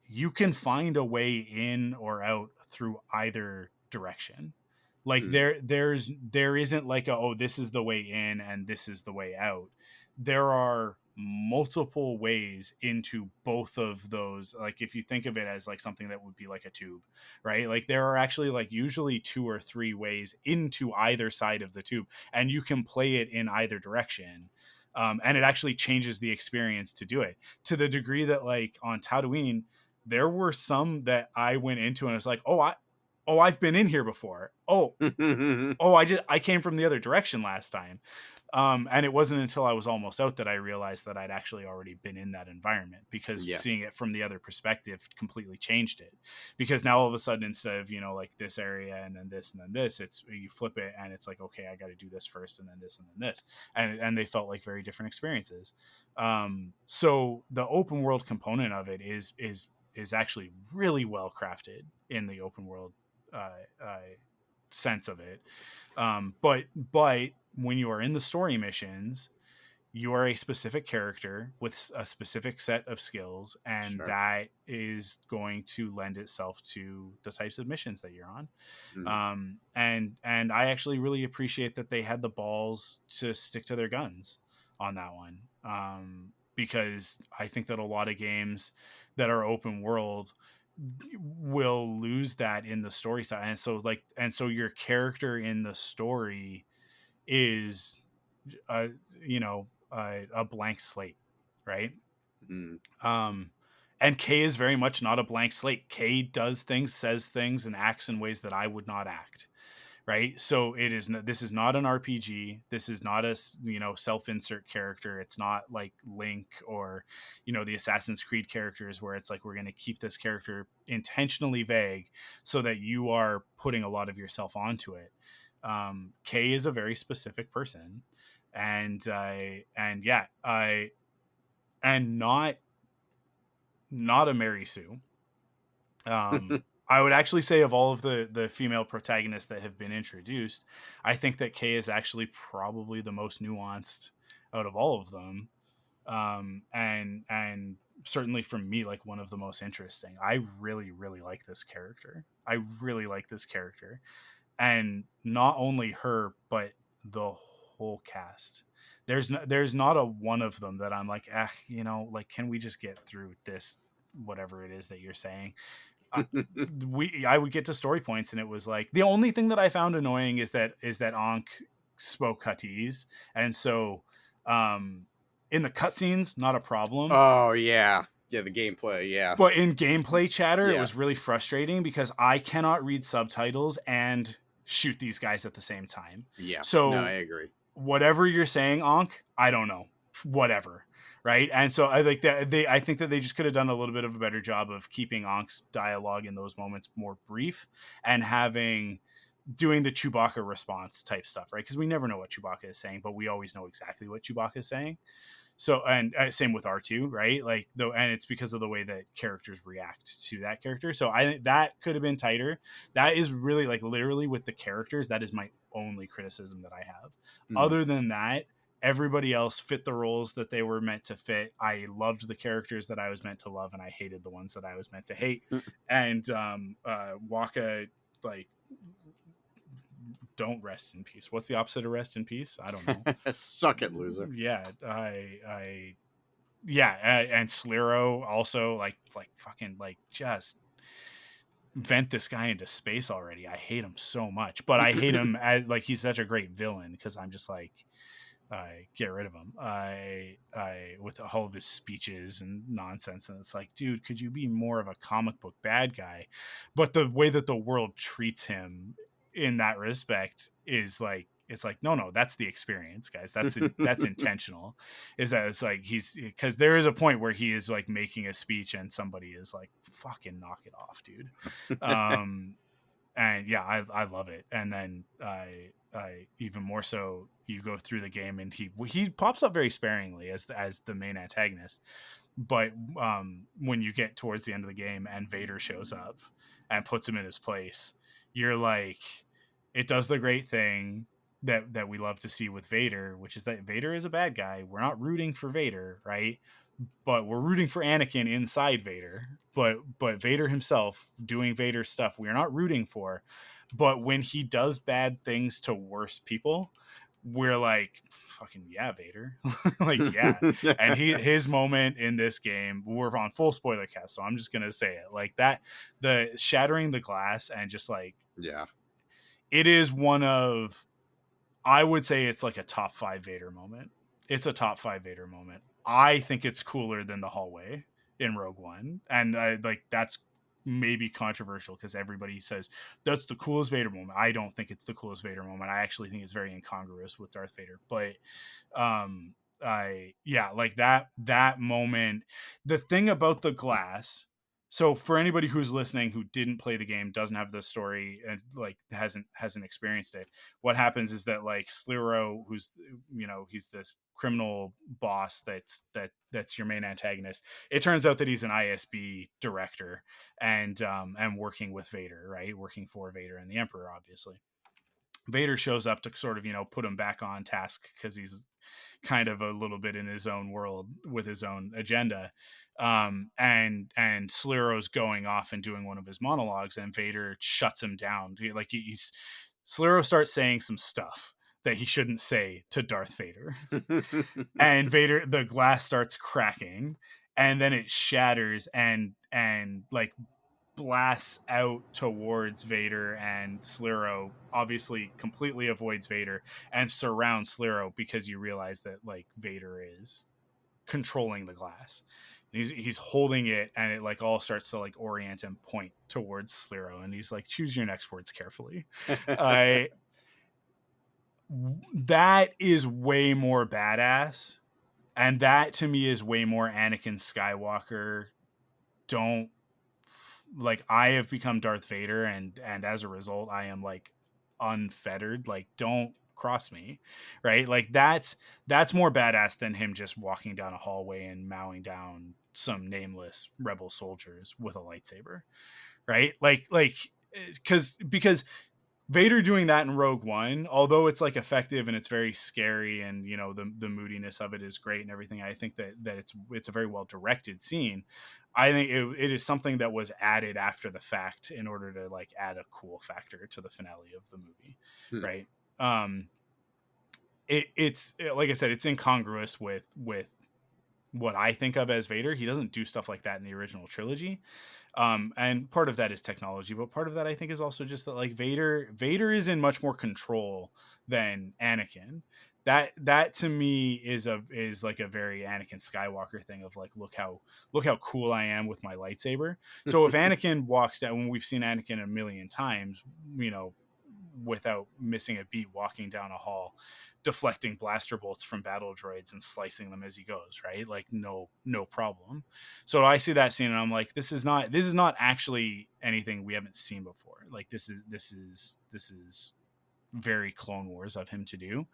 you can find a way in or out through either direction. Like, there isn't like a, oh, this is the way in and this is the way out. There are multiple ways into both of those. Like, if you think of it as like something that would be like a tube, right? Like, there are actually like usually 2 or 3 ways into either side of the tube, and you can play it in either direction. And it actually changes the experience to do it, to the degree that like on Tatooine, there were some that I went into and it's like, I've been in here before. I came from the other direction last time. And it wasn't until I was almost out that I realized that I'd actually already been in that environment, because Yeah. seeing it from the other perspective completely changed it. Because now all of a sudden, instead of, you know, like this area and then this and then this, it's, you flip it and it's like, okay, I got to do this first and then this and then this. And they felt like very different experiences. So the open world component of it is actually really well crafted in the open world uh, uh, sense of it. But when you are in the story missions, you are a specific character with a specific set of skills, and Sure. that is going to lend itself to the types of missions that you're on. Mm. And I actually really appreciate that they had the balls to stick to their guns on that one. Because I think that a lot of games that are open world will lose that in the story side. And so your character in the story is uh you know a blank slate, right? Mm. um and Kay is very much not a blank slate. Kay does things, says things, and acts in ways that I would not act, right? So this is not an RPG. This is not a, you know, self-insert character. It's not like Link or, you know, the Assassin's Creed characters, where it's like, we're going to keep this character intentionally vague so that you are putting a lot of yourself onto it. Kay is a very specific person, and not a Mary Sue. I would actually say of all of the female protagonists that have been introduced, I think that Kay is actually probably the most nuanced out of all of them. And certainly from me, like one of the most interesting. I really, really like this character. I really like this character. And not only her, but the whole cast. There's not a one of them that I'm like, like, can we just get through this, whatever it is that you're saying? I would get to story points and it was like the only thing that I found annoying is that Ankh spoke Huttese, and so in the cutscenes not a problem. Oh yeah, the gameplay, yeah. But in gameplay chatter, Yeah. it was really frustrating because I cannot read subtitles and shoot these guys at the same time. Yeah, So no, I agree. Whatever you're saying, Ankh, I don't know. Whatever. Right. And so I think that I think that they just could have done a little bit of a better job of keeping Ankh's dialogue in those moments more brief and doing the Chewbacca response type stuff, right? Because we never know what Chewbacca is saying, but we always know exactly what Chewbacca is saying. So, and same with R2, right? Like, though, and it's because of the way that characters react to that character. So I think that could have been tighter. That is really, like, literally with the characters, that is my only criticism that I have. Other than that, everybody else fit the roles that they were meant to fit. I loved the characters that I was meant to love, and I hated the ones that I was meant to hate. And Waka, like, don't rest in peace. What's the opposite of rest in peace? I don't know. Suck it, loser. Yeah, and Slero also like fucking like just vent this guy into space already. I hate him so much, but I hate him as like he's such a great villain because I'm just like, get rid of him. I with all of his speeches and nonsense, and it's like, dude, could you be more of a comic book bad guy? But the way that the world treats him in that respect is like, it's like, no, that's the experience, guys. That's intentional. Is that it's like because there is a point where he is like making a speech and somebody is like, fucking knock it off, dude. And yeah, I love it. And then I even more so, you go through the game and he pops up very sparingly as the main antagonist, but when you get towards the end of the game and Vader shows up and puts him in his place, you're like, it does the great thing that we love to see with Vader, which is that Vader is a bad guy. We're not rooting for Vader, right? But we're rooting for Anakin inside Vader. But Vader himself doing Vader stuff, we're not rooting for. But when he does bad things to worse people, we're like, fucking yeah, Vader. Like, yeah. And his moment in this game, we're on full spoiler cast, so I'm just gonna say it. Like that, the shattering the glass and just like, yeah, it is one of, I would say it's like a top 5 Vader moment. It's a top 5 Vader moment. I think it's cooler than the hallway in Rogue One. And like that's maybe controversial because everybody says that's the coolest Vader moment. I don't think it's the coolest Vader moment. I actually think it's very incongruous with Darth Vader. But like that moment, the thing about the glass. So for anybody who's listening who didn't play the game, doesn't have the story, and like hasn't experienced it, what happens is that like Slero, who's, he's this criminal boss that's your main antagonist. It turns out that he's an ISB director and working with Vader, right? Working for Vader and the Emperor, obviously. Vader shows up to sort of, put him back on task because he's kind of a little bit in his own world with his own agenda. And Slero's going off and doing one of his monologues, and Vader shuts him down. Like Slero starts saying some stuff that he shouldn't say to Darth Vader. And Vader, the glass starts cracking, and then it shatters and like blasts out towards Vader, and Slero obviously completely avoids Vader and surrounds Slero because you realize that like Vader is controlling the glass. He's holding it, and it like all starts to like orient and point towards Slero, and he's like, choose your next words carefully. That is way more badass, and that to me is way more Anakin Skywalker. Don't like, I have become Darth Vader, and as a result I am like unfettered. Like, don't cross me, right? Like that's more badass than him just walking down a hallway and mowing down some nameless rebel soldiers with a lightsaber, right? Like because Vader doing that in Rogue One, although it's like effective and it's very scary, and you know the moodiness of it is great and everything, I think that it's a very well directed scene. I think it is something that was added after the fact in order to like add a cool factor to the finale of the movie, right? It's like I said, it's incongruous with what I think of as Vader. He doesn't do stuff like that in the original trilogy. And part of that is technology, but part of that I think is also just that like Vader is in much more control than Anakin. That to me is like a very Anakin Skywalker thing of like, look how cool I am with my lightsaber. So if Anakin walks down, when we've seen Anakin a million times, you know, without missing a beat, walking down a hall, deflecting blaster bolts from battle droids and slicing them as he goes, right? Like no problem. So I see that scene and I'm like, this is not actually anything we haven't seen before. Like this is very Clone Wars of him to do.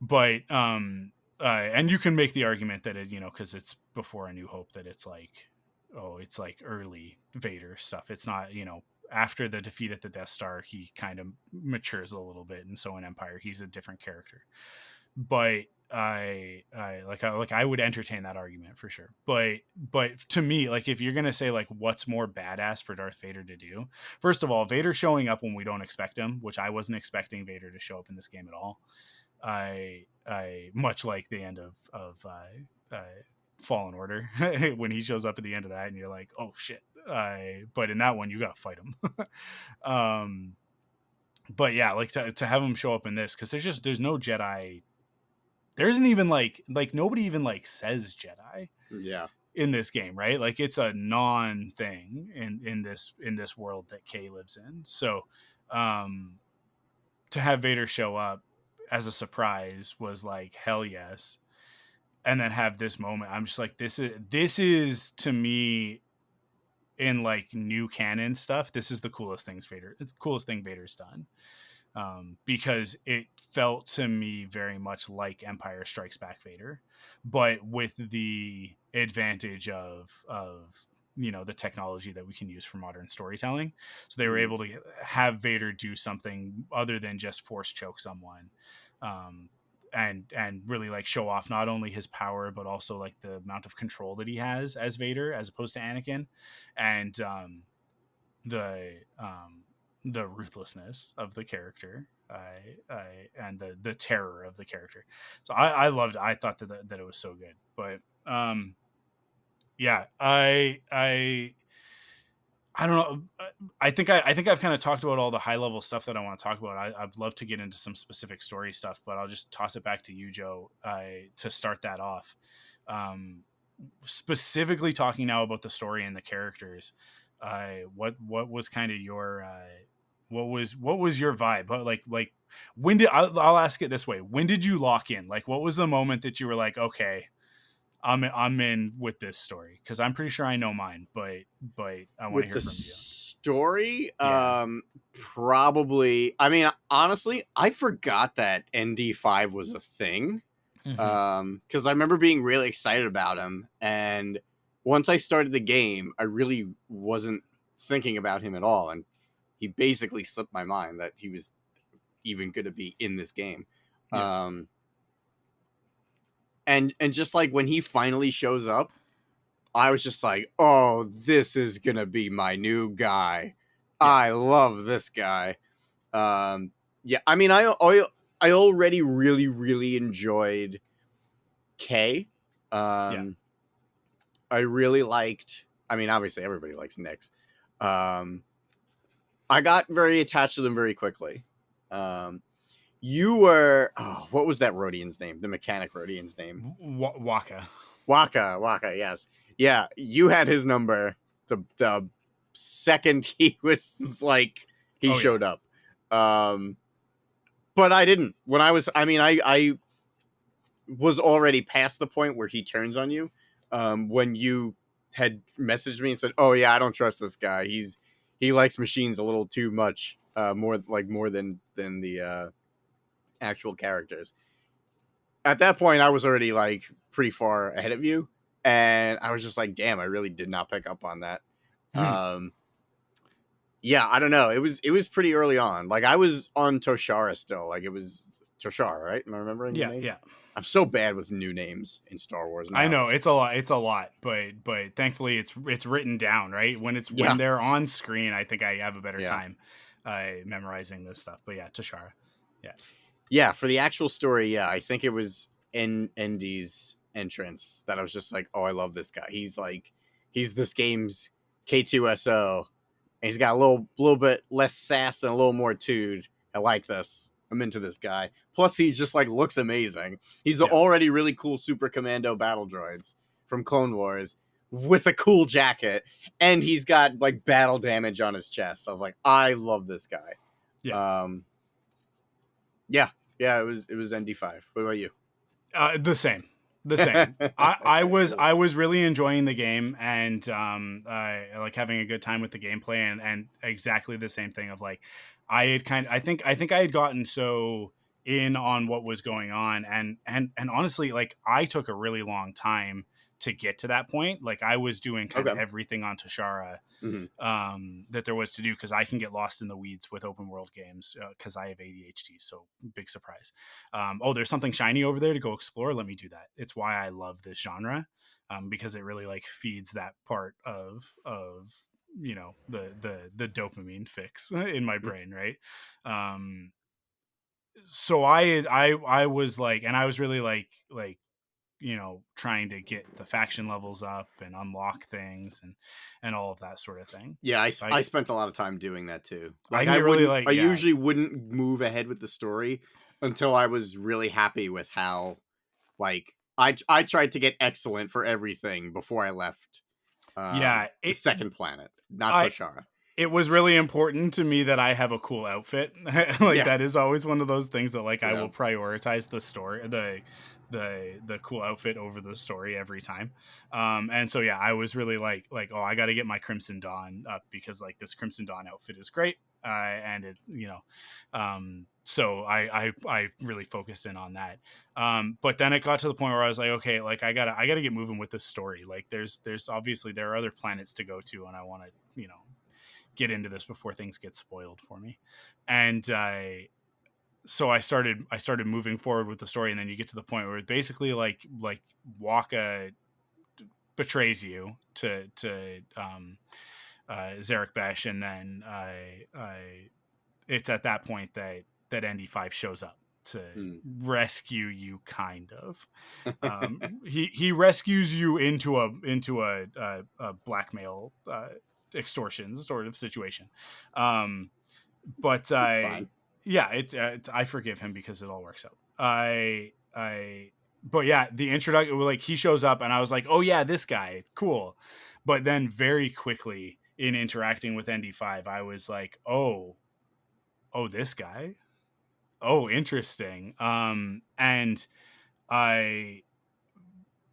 But and you can make the argument that it, you know, because it's before A New Hope, that it's like, oh, it's like early Vader stuff. It's not, you know, after the defeat at the Death Star, he kind of matures a little bit, and so in Empire, he's a different character. But I would entertain that argument for sure. But to me, like if you're gonna say like what's more badass for Darth Vader to do, first of all, Vader showing up when we don't expect him, which I wasn't expecting Vader to show up in this game at all. I much like the end of Fallen Order when he shows up at the end of that and you're like, oh shit. But in that one you gotta fight him. But yeah, like to have him show up in this, because there's no Jedi. There isn't even like nobody even like says Jedi in this game, right? Like it's a non thing in this world that Kay lives in. So to have Vader show up as a surprise was like, hell yes. And then have this moment, I'm just like, this is to me, in like new canon stuff, this is the coolest thing Vader's done. Because it felt to me very much like Empire Strikes Back Vader, but with the advantage of you know the technology that we can use for modern storytelling. So they were able to have Vader do something other than just force choke someone, and really like show off not only his power but also like the amount of control that he has as Vader as opposed to Anakin, and the ruthlessness of the character, and the terror of the character. So I loved it. I thought that it was so good. But yeah, I don't know. I think I've kind of talked about all the high level stuff that I want to talk about. I'd love to get into some specific story stuff, but I'll just toss it back to you, Joe, to start that off. Specifically talking now about the story and the characters. What was kind of your what was your vibe? Like when did I'll ask it this way: when did you lock in? Like, what was the moment that you were like, okay, I'm in with this story? Because I'm pretty sure I know mine, but I want to hear from you. Story, probably. I mean, honestly, I forgot that ND5 was a thing. Because I remember being really excited about him, and once I started the game, I really wasn't thinking about him at all, and he basically slipped my mind that he was even going to be in this game. And just like when he finally shows up, I was just like, oh, this is gonna be my new guy. I love this guy. Yeah, I mean, I already really, really enjoyed Kay. I really liked. I mean, obviously, everybody likes Nyx. I got very attached to them very quickly. You were. Oh, what was that Rodian's name? The mechanic Rodian's name? Waka. Yes. Yeah, you had his number the second he was like he showed up. But I didn't. When I was already past the point where he turns on you. When you had messaged me and said, "Oh yeah, I don't trust this guy. He likes machines a little too much." more than the actual characters. At that point, I was already like pretty far ahead of you, and I was just like, damn, I really did not pick up on that. Um, yeah, I don't know. It was pretty early on. Like I was on Toshara still. Like it was Toshara, right? Am I remembering the Yeah, name? yeah. I'm so bad with new names in Star Wars I now. know it's a lot. It's a lot, but thankfully it's written down, right? When Yeah, they're on screen, I think I have a better yeah, time memorizing this stuff. But yeah, Tashara. Yeah. yeah. For the actual story, yeah, I think it was ND's entrance that I was just like, oh, I love this guy. He's this game's K2SO, and he's got a little bit less sass and a little more tude. I like this. I'm into this guy. Plus, he just like looks amazing. He's the Yeah. already really cool Super Commando battle droids from Clone Wars with a cool jacket, and he's got like battle damage on his chest. I was like, I love this guy. Yeah. Yeah, yeah. It was ND5. What about you? The same. The same. I was Cool. I was really enjoying the game and like having a good time with the gameplay and exactly the same thing of like I think I had gotten so in on what was going on and honestly like I took a really long time to get to that point. Like I was doing kind of Okay. everything on Tashara that there was to do because I can get lost in the weeds with open world games because I have ADHD. So big surprise. Oh, there's something shiny over there to go explore. Let me do that. It's why I love this genre because it really like feeds that part of the dopamine fix in my brain, right? So I was like, and I was really like trying to get the faction levels up and unlock things and all of that sort of thing. Yeah, So I spent a lot of time doing that too. I Like can get really I like yeah usually wouldn't move ahead with the story until I was really happy with how like I tried to get excellent for everything before I left yeah the second planet, not I Toshara. it was really important to me that I have a cool outfit. Like Yeah, that is always one of those things that like I yeah. will prioritize the story, the cool outfit over the story every time. And so yeah, I was really like oh I got to get my Crimson Dawn up because like this Crimson Dawn outfit is great. And it so I really focused in on that. But then it got to the point where I was like, okay, like I gotta get moving with this story. Like there's obviously there are other planets to go to, and I want to get into this before things get spoiled for me. And so I started moving forward with the story, and then you get to the point where it's basically like Waka betrays you to Zarek Besh, and then it's at that point that ND5 shows up to Mm. rescue you, kind of. He rescues you into a blackmail extortion sort of situation. But It's fine. yeah, I forgive him because it all works out. But yeah, the introduction, like he shows up, and I was like, oh yeah, this guy, cool. But then very quickly in interacting with ND5, I was like, oh, this guy. Oh, interesting. And I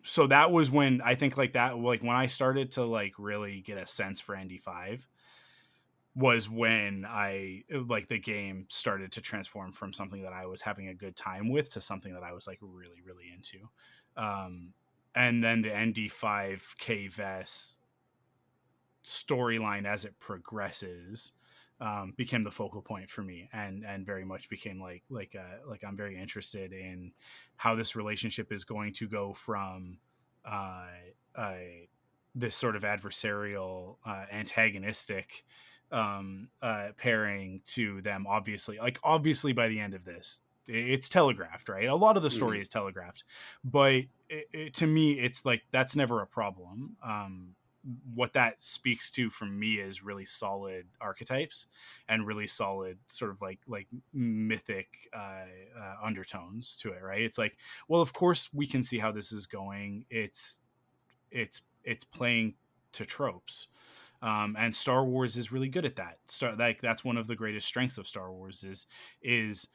so that was when I think like that like when I started to like really get a sense for ND5 was when I like the game started to transform from something that I was having a good time with to something that I was like really really into. And then the ND5 Kay Vess storyline as it progresses became the focal point for me, and very much became like I'm very interested in how this relationship is going to go from uh, uh, this sort of adversarial antagonistic pairing to them. Obviously by the end of this it's telegraphed, right? A lot of the story Mhm. is telegraphed, but to me it's like that's never a problem. What that speaks to from me is really solid archetypes and really solid sort of like mythic undertones to it, right? It's like, well, of course we can see how this is going. It's playing to tropes, and Star Wars is really good at that. That's one of the greatest strengths of Star Wars is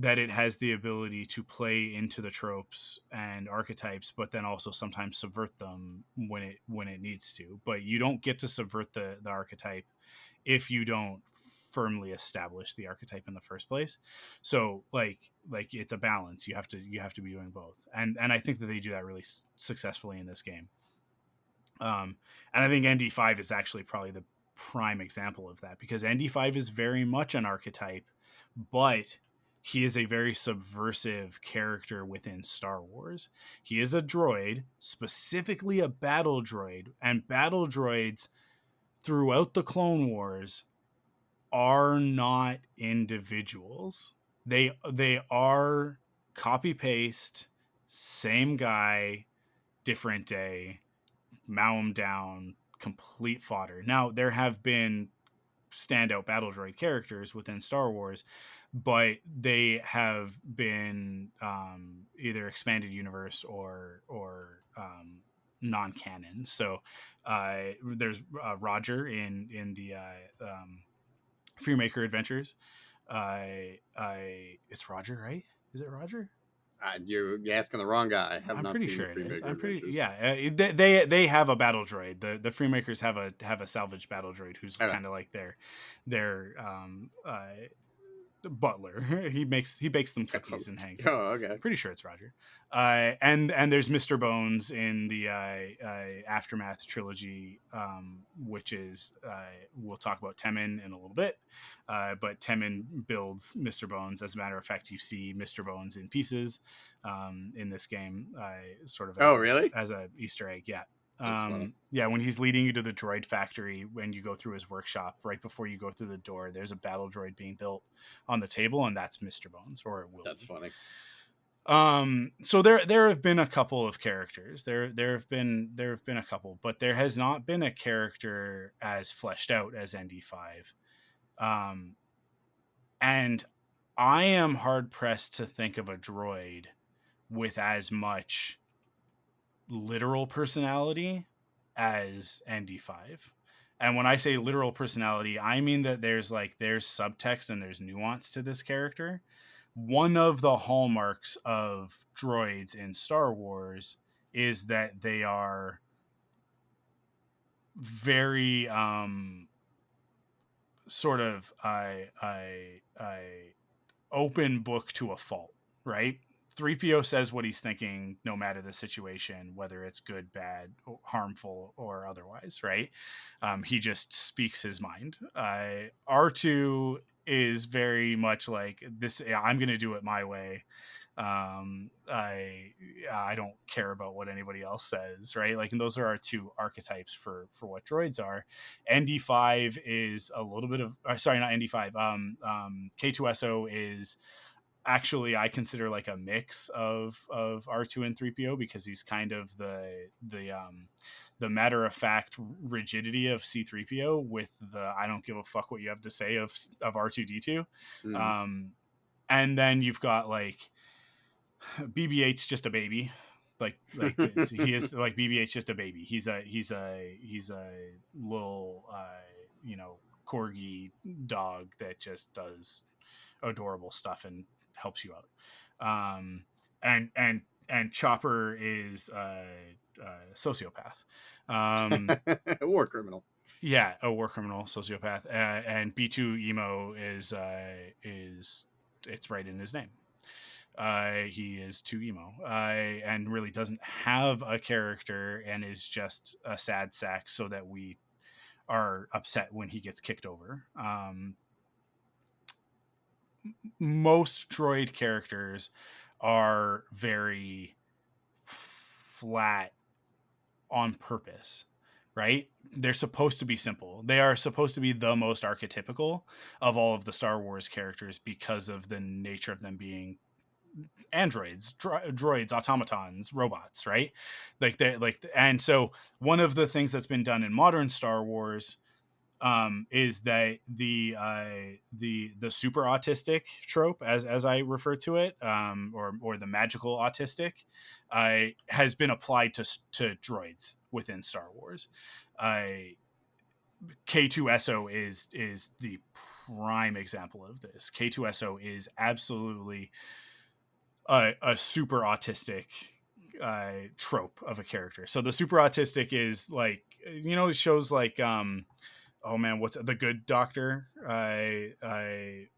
that it has the ability to play into the tropes and archetypes, but then also sometimes subvert them when it needs to. But you don't get to subvert the archetype if you don't firmly established the archetype in the first place. So like it's a balance. You have to be doing both, and I think that they do that really successfully in this game. And I think ND5 is actually probably the prime example of that, because ND5 is very much an archetype, but he is a very subversive character within Star Wars. He is a droid, specifically a battle droid, and battle droids throughout the Clone Wars are not individuals. They are copy paste, same guy, different day, mow him down, complete fodder. Now, there have been standout battle droid characters within Star Wars, but they have been either expanded universe or non-canon. So there's Roger in the Freemaker Adventures. It's Roger, right? Is it Roger? You're asking the wrong guy. I have I'm not pretty seen sure the it is. Freemaker I'm pretty Adventures. they have a battle droid. The Freemakers have a salvaged battle droid who's Okay. kind of like their butler. He bakes them cookies and hangs them. Oh, okay. Pretty sure it's Roger. And there's Mr. Bones in the Aftermath trilogy, which is we'll talk about Temin in a little bit. But Temin builds Mr. Bones. As a matter of fact, you see Mr. Bones in pieces in this game, sort of. Really? As a Easter egg, yeah. Funny. Yeah, when he's leading you to the droid factory, when you go through his workshop, right before you go through the door, there's a battle droid being built on the table, and that's Mr. Bones, or it will. That's funny. So there have been a couple of characters. There have been a couple, but there has not been a character as fleshed out as ND5. And I am hard pressed to think of a droid with as much literal personality as ND5. And when I say literal personality, I mean that there's subtext and there's nuance to this character. One of the hallmarks of droids in Star Wars is that they are very sort of I open book to a fault, right? 3PO says what he's thinking no matter the situation, whether it's good, bad, harmful, or otherwise, right? He just speaks his mind. R2 is very much like this. I'm going to do it my way. I don't care about what anybody else says, right? Like, and those are our two archetypes for what droids are. ND5 is a little bit of sorry, not ND5. K2SO is actually, I consider like a mix of R2 and 3PO, because he's kind of the matter of fact rigidity of C3PO with the I don't give a fuck what you have to say of R2D2. And then you've got like BB-8's just a baby. Like he is like BB-8's just a baby. He's a little corgi dog that just does adorable stuff and helps you out. And Chopper is a sociopath. A war criminal. Yeah, a war criminal, sociopath. And B2 Emo is it's right in his name. He is too emo, and really doesn't have a character and is just a sad sack so that we are upset when he gets kicked over. Most droid characters are very flat on purpose, right? They're supposed to be simple. They are supposed to be the most archetypical of all of the Star Wars characters because of the nature of them being androids, droids, automatons, robots, right? And so one of the things that's been done in modern Star Wars is that the super autistic trope, as I refer to it, or the magical autistic, has been applied to droids within Star Wars. K2SO is the prime example of this. K2SO is absolutely a super autistic trope of a character. So the super autistic is like, shows like oh man, what's The Good Doctor? I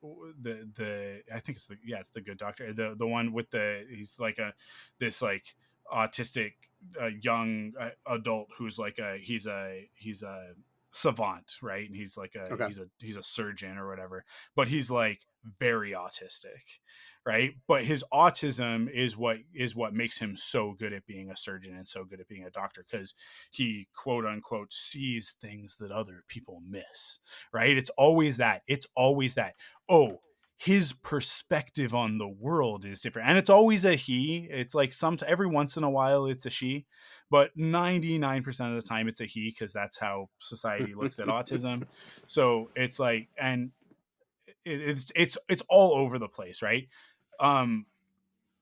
think it's The Good Doctor. The one with he's like this like autistic young adult who's like he's a savant, right? And he's like Okay. he's a surgeon or whatever, but he's like very autistic, right? But his autism is what makes him so good at being a surgeon and so good at being a doctor, because he quote unquote sees things that other people miss, right? It's always that, oh, his perspective on the world is different, and it's always a he. It's like every once in a while it's a she, but 99% of the time it's a he, because that's how society looks at autism. So it's like, and it's all over the place, right? um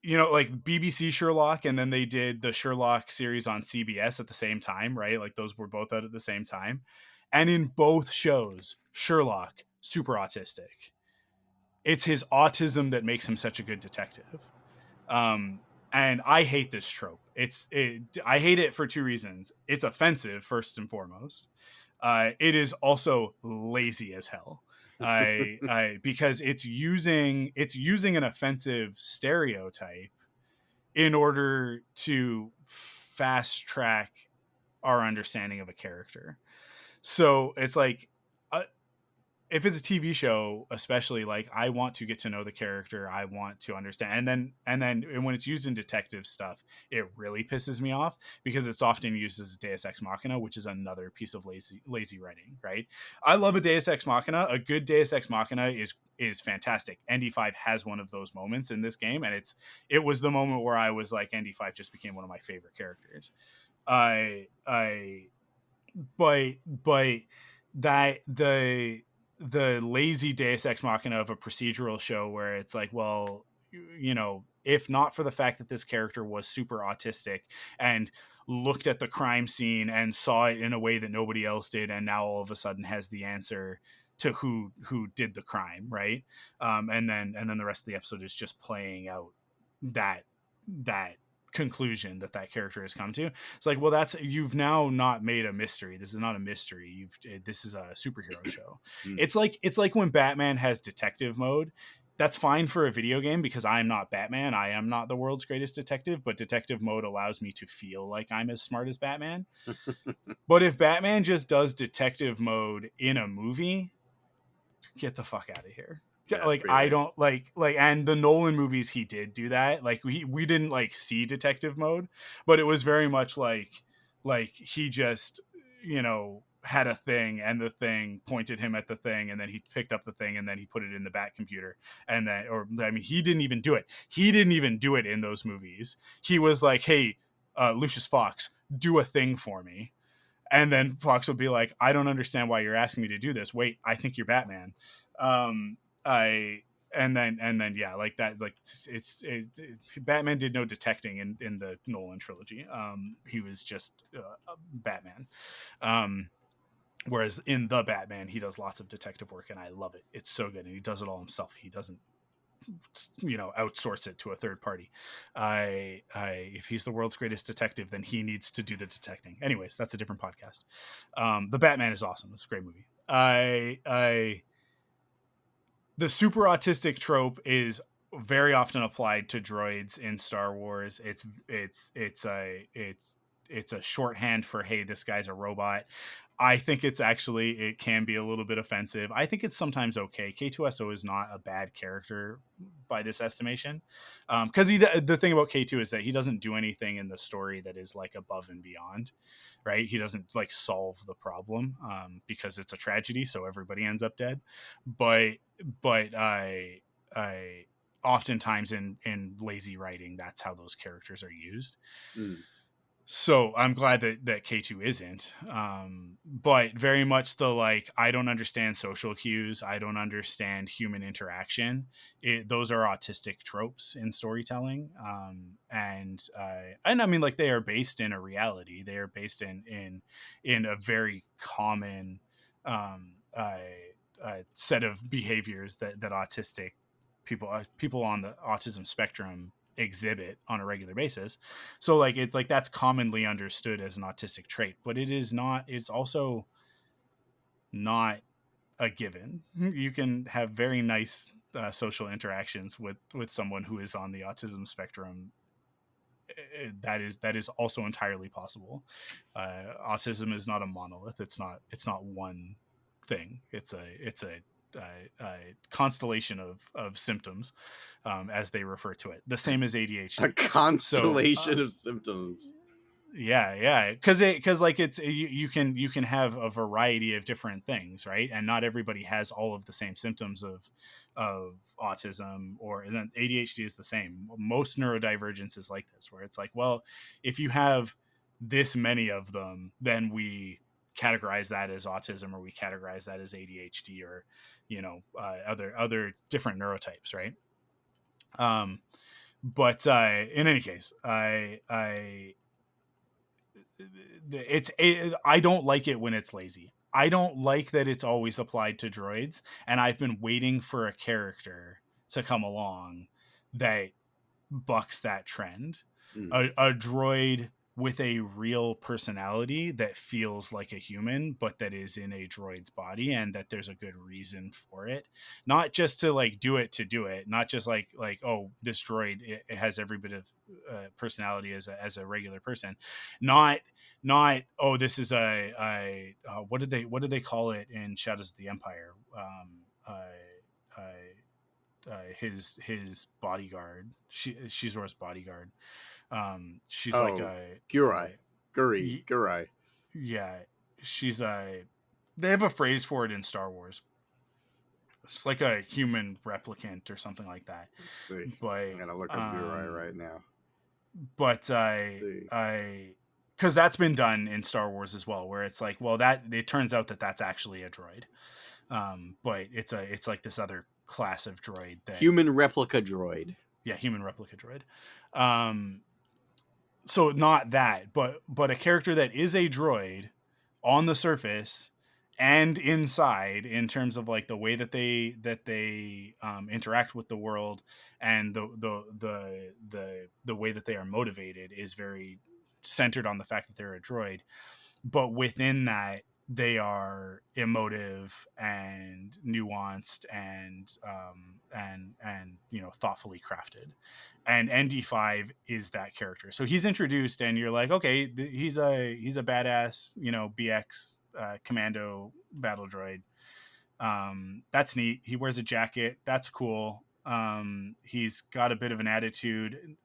like BBC Sherlock, and then they did the Sherlock series on CBS at the same time, right? Like those were both out at the same time. And in both shows, Sherlock, super autistic. It's his autism that makes him such a good detective. Um, and I hate this trope. I hate it for two reasons. It's offensive, first and foremost. It is also lazy as hell. Because it's using an offensive stereotype in order to fast track our understanding of a character. So it's like, if it's a TV show, especially, like, I want to get to know the character, I want to understand, and then when it's used in detective stuff, it really pisses me off, because it's often used as a Deus Ex Machina, which is another piece of lazy writing, right? I love a Deus Ex Machina. A good Deus Ex Machina is fantastic. ND5 has one of those moments in this game, and it was the moment where I was like, ND5 just became one of my favorite characters. I but that the lazy Deus Ex Machina of a procedural show, where it's like, well, if not for the fact that this character was super autistic and looked at the crime scene and saw it in a way that nobody else did, and now all of a sudden has the answer to who did the crime, right? And then the rest of the episode is just playing out that conclusion that character has come to. It's like, well, you've now not made a mystery. This is not a mystery. This is a superhero show. It's like when Batman has detective mode. That's fine for a video game, because I'm not Batman. I am not the world's greatest detective, but detective mode allows me to feel like I'm as smart as Batman. But if Batman just does detective mode in a movie, get the fuck out of here. Yeah, like I don't like and the Nolan movies, he did do that. Like we didn't like see detective mode, but it was very much like he just had a thing, and the thing pointed him at the thing, and then he picked up the thing, and then he put it in the bat computer, and then, or I mean, he didn't even do it in those movies. He was like, hey, Lucius Fox, do a thing for me. And then Fox would be like, I don't understand why you're asking me to do this. Wait, I think you're Batman. I and then yeah, like that, like Batman did no detecting in the Nolan trilogy. He was just Batman. Whereas in the Batman, he does lots of detective work, and I love it. It's so good, and he does it all himself. He doesn't outsource it to a third party. If he's the world's greatest detective, then he needs to do the detecting. Anyways, that's a different podcast. The Batman is awesome. It's a great movie. The super autistic trope is very often applied to droids in Star Wars. It's a shorthand for, hey, this guy's a robot. I think it can be a little bit offensive. I think it's sometimes okay. K2SO is not a bad character by this estimation, because the thing about K2 is that he doesn't do anything in the story that is like above and beyond, right? He doesn't like solve the problem, because it's a tragedy, so everybody ends up dead. But I oftentimes in lazy writing, that's how those characters are used. So I'm glad that K2 isn't, but very much the, like, I don't understand social cues, I don't understand human interaction. Those are autistic tropes in storytelling, and I mean, like, they are based in a reality. They are based in a very common set of behaviors that autistic people on the autism spectrum exhibit on a regular basis. So like, it's like, that's commonly understood as an autistic trait, but it is not. It's also not a given. You can have very nice social interactions with someone who is on the autism spectrum. That is also entirely possible. Autism is not a monolith. It's not one thing. It's a constellation of symptoms, as they refer to it. The same as ADHD. A constellation of symptoms. Yeah, because like you can have a variety of different things, right? And not everybody has all of the same symptoms of autism, or and then ADHD is the same. Most neurodivergence is like this, where it's like, well, if you have this many of them, then we categorize that as autism, or we categorize that as ADHD, or other different neurotypes, right? But in any case, I don't like it when it's lazy. I don't like that it's always applied to droids, and I've been waiting for a character to come along that bucks that trend. A droid with a real personality that feels like a human, but that is in a droid's body, and that there's a good reason for it. Not just to like do it to do it. Not just like oh, this droid, it has every bit of personality as a regular person. Not oh, this is a what did they call it in Shadows of the Empire? His bodyguard. She's Rora's bodyguard. She's like a Gurai. Yeah, she's a. They have a phrase for it in Star Wars. It's like a human replicant or something like that. Let's see. But I'm gonna look up Gurai right now. But because that's been done in Star Wars as well, where it's like, well, that it turns out that that's actually a droid. But it's like this other class of droid that human replica droid. Yeah, human replica droid. So not that, but a character that is a droid on the surface and inside, in terms of like the way that they interact with the world, and the way that they are motivated is very centered on the fact that they're a droid. But within that, they are emotive and nuanced and thoughtfully crafted. And ND5 is that character. So he's introduced, and you're like, okay, he's a badass, BX commando battle droid. That's neat. He wears a jacket. That's cool. He's got a bit of an attitude.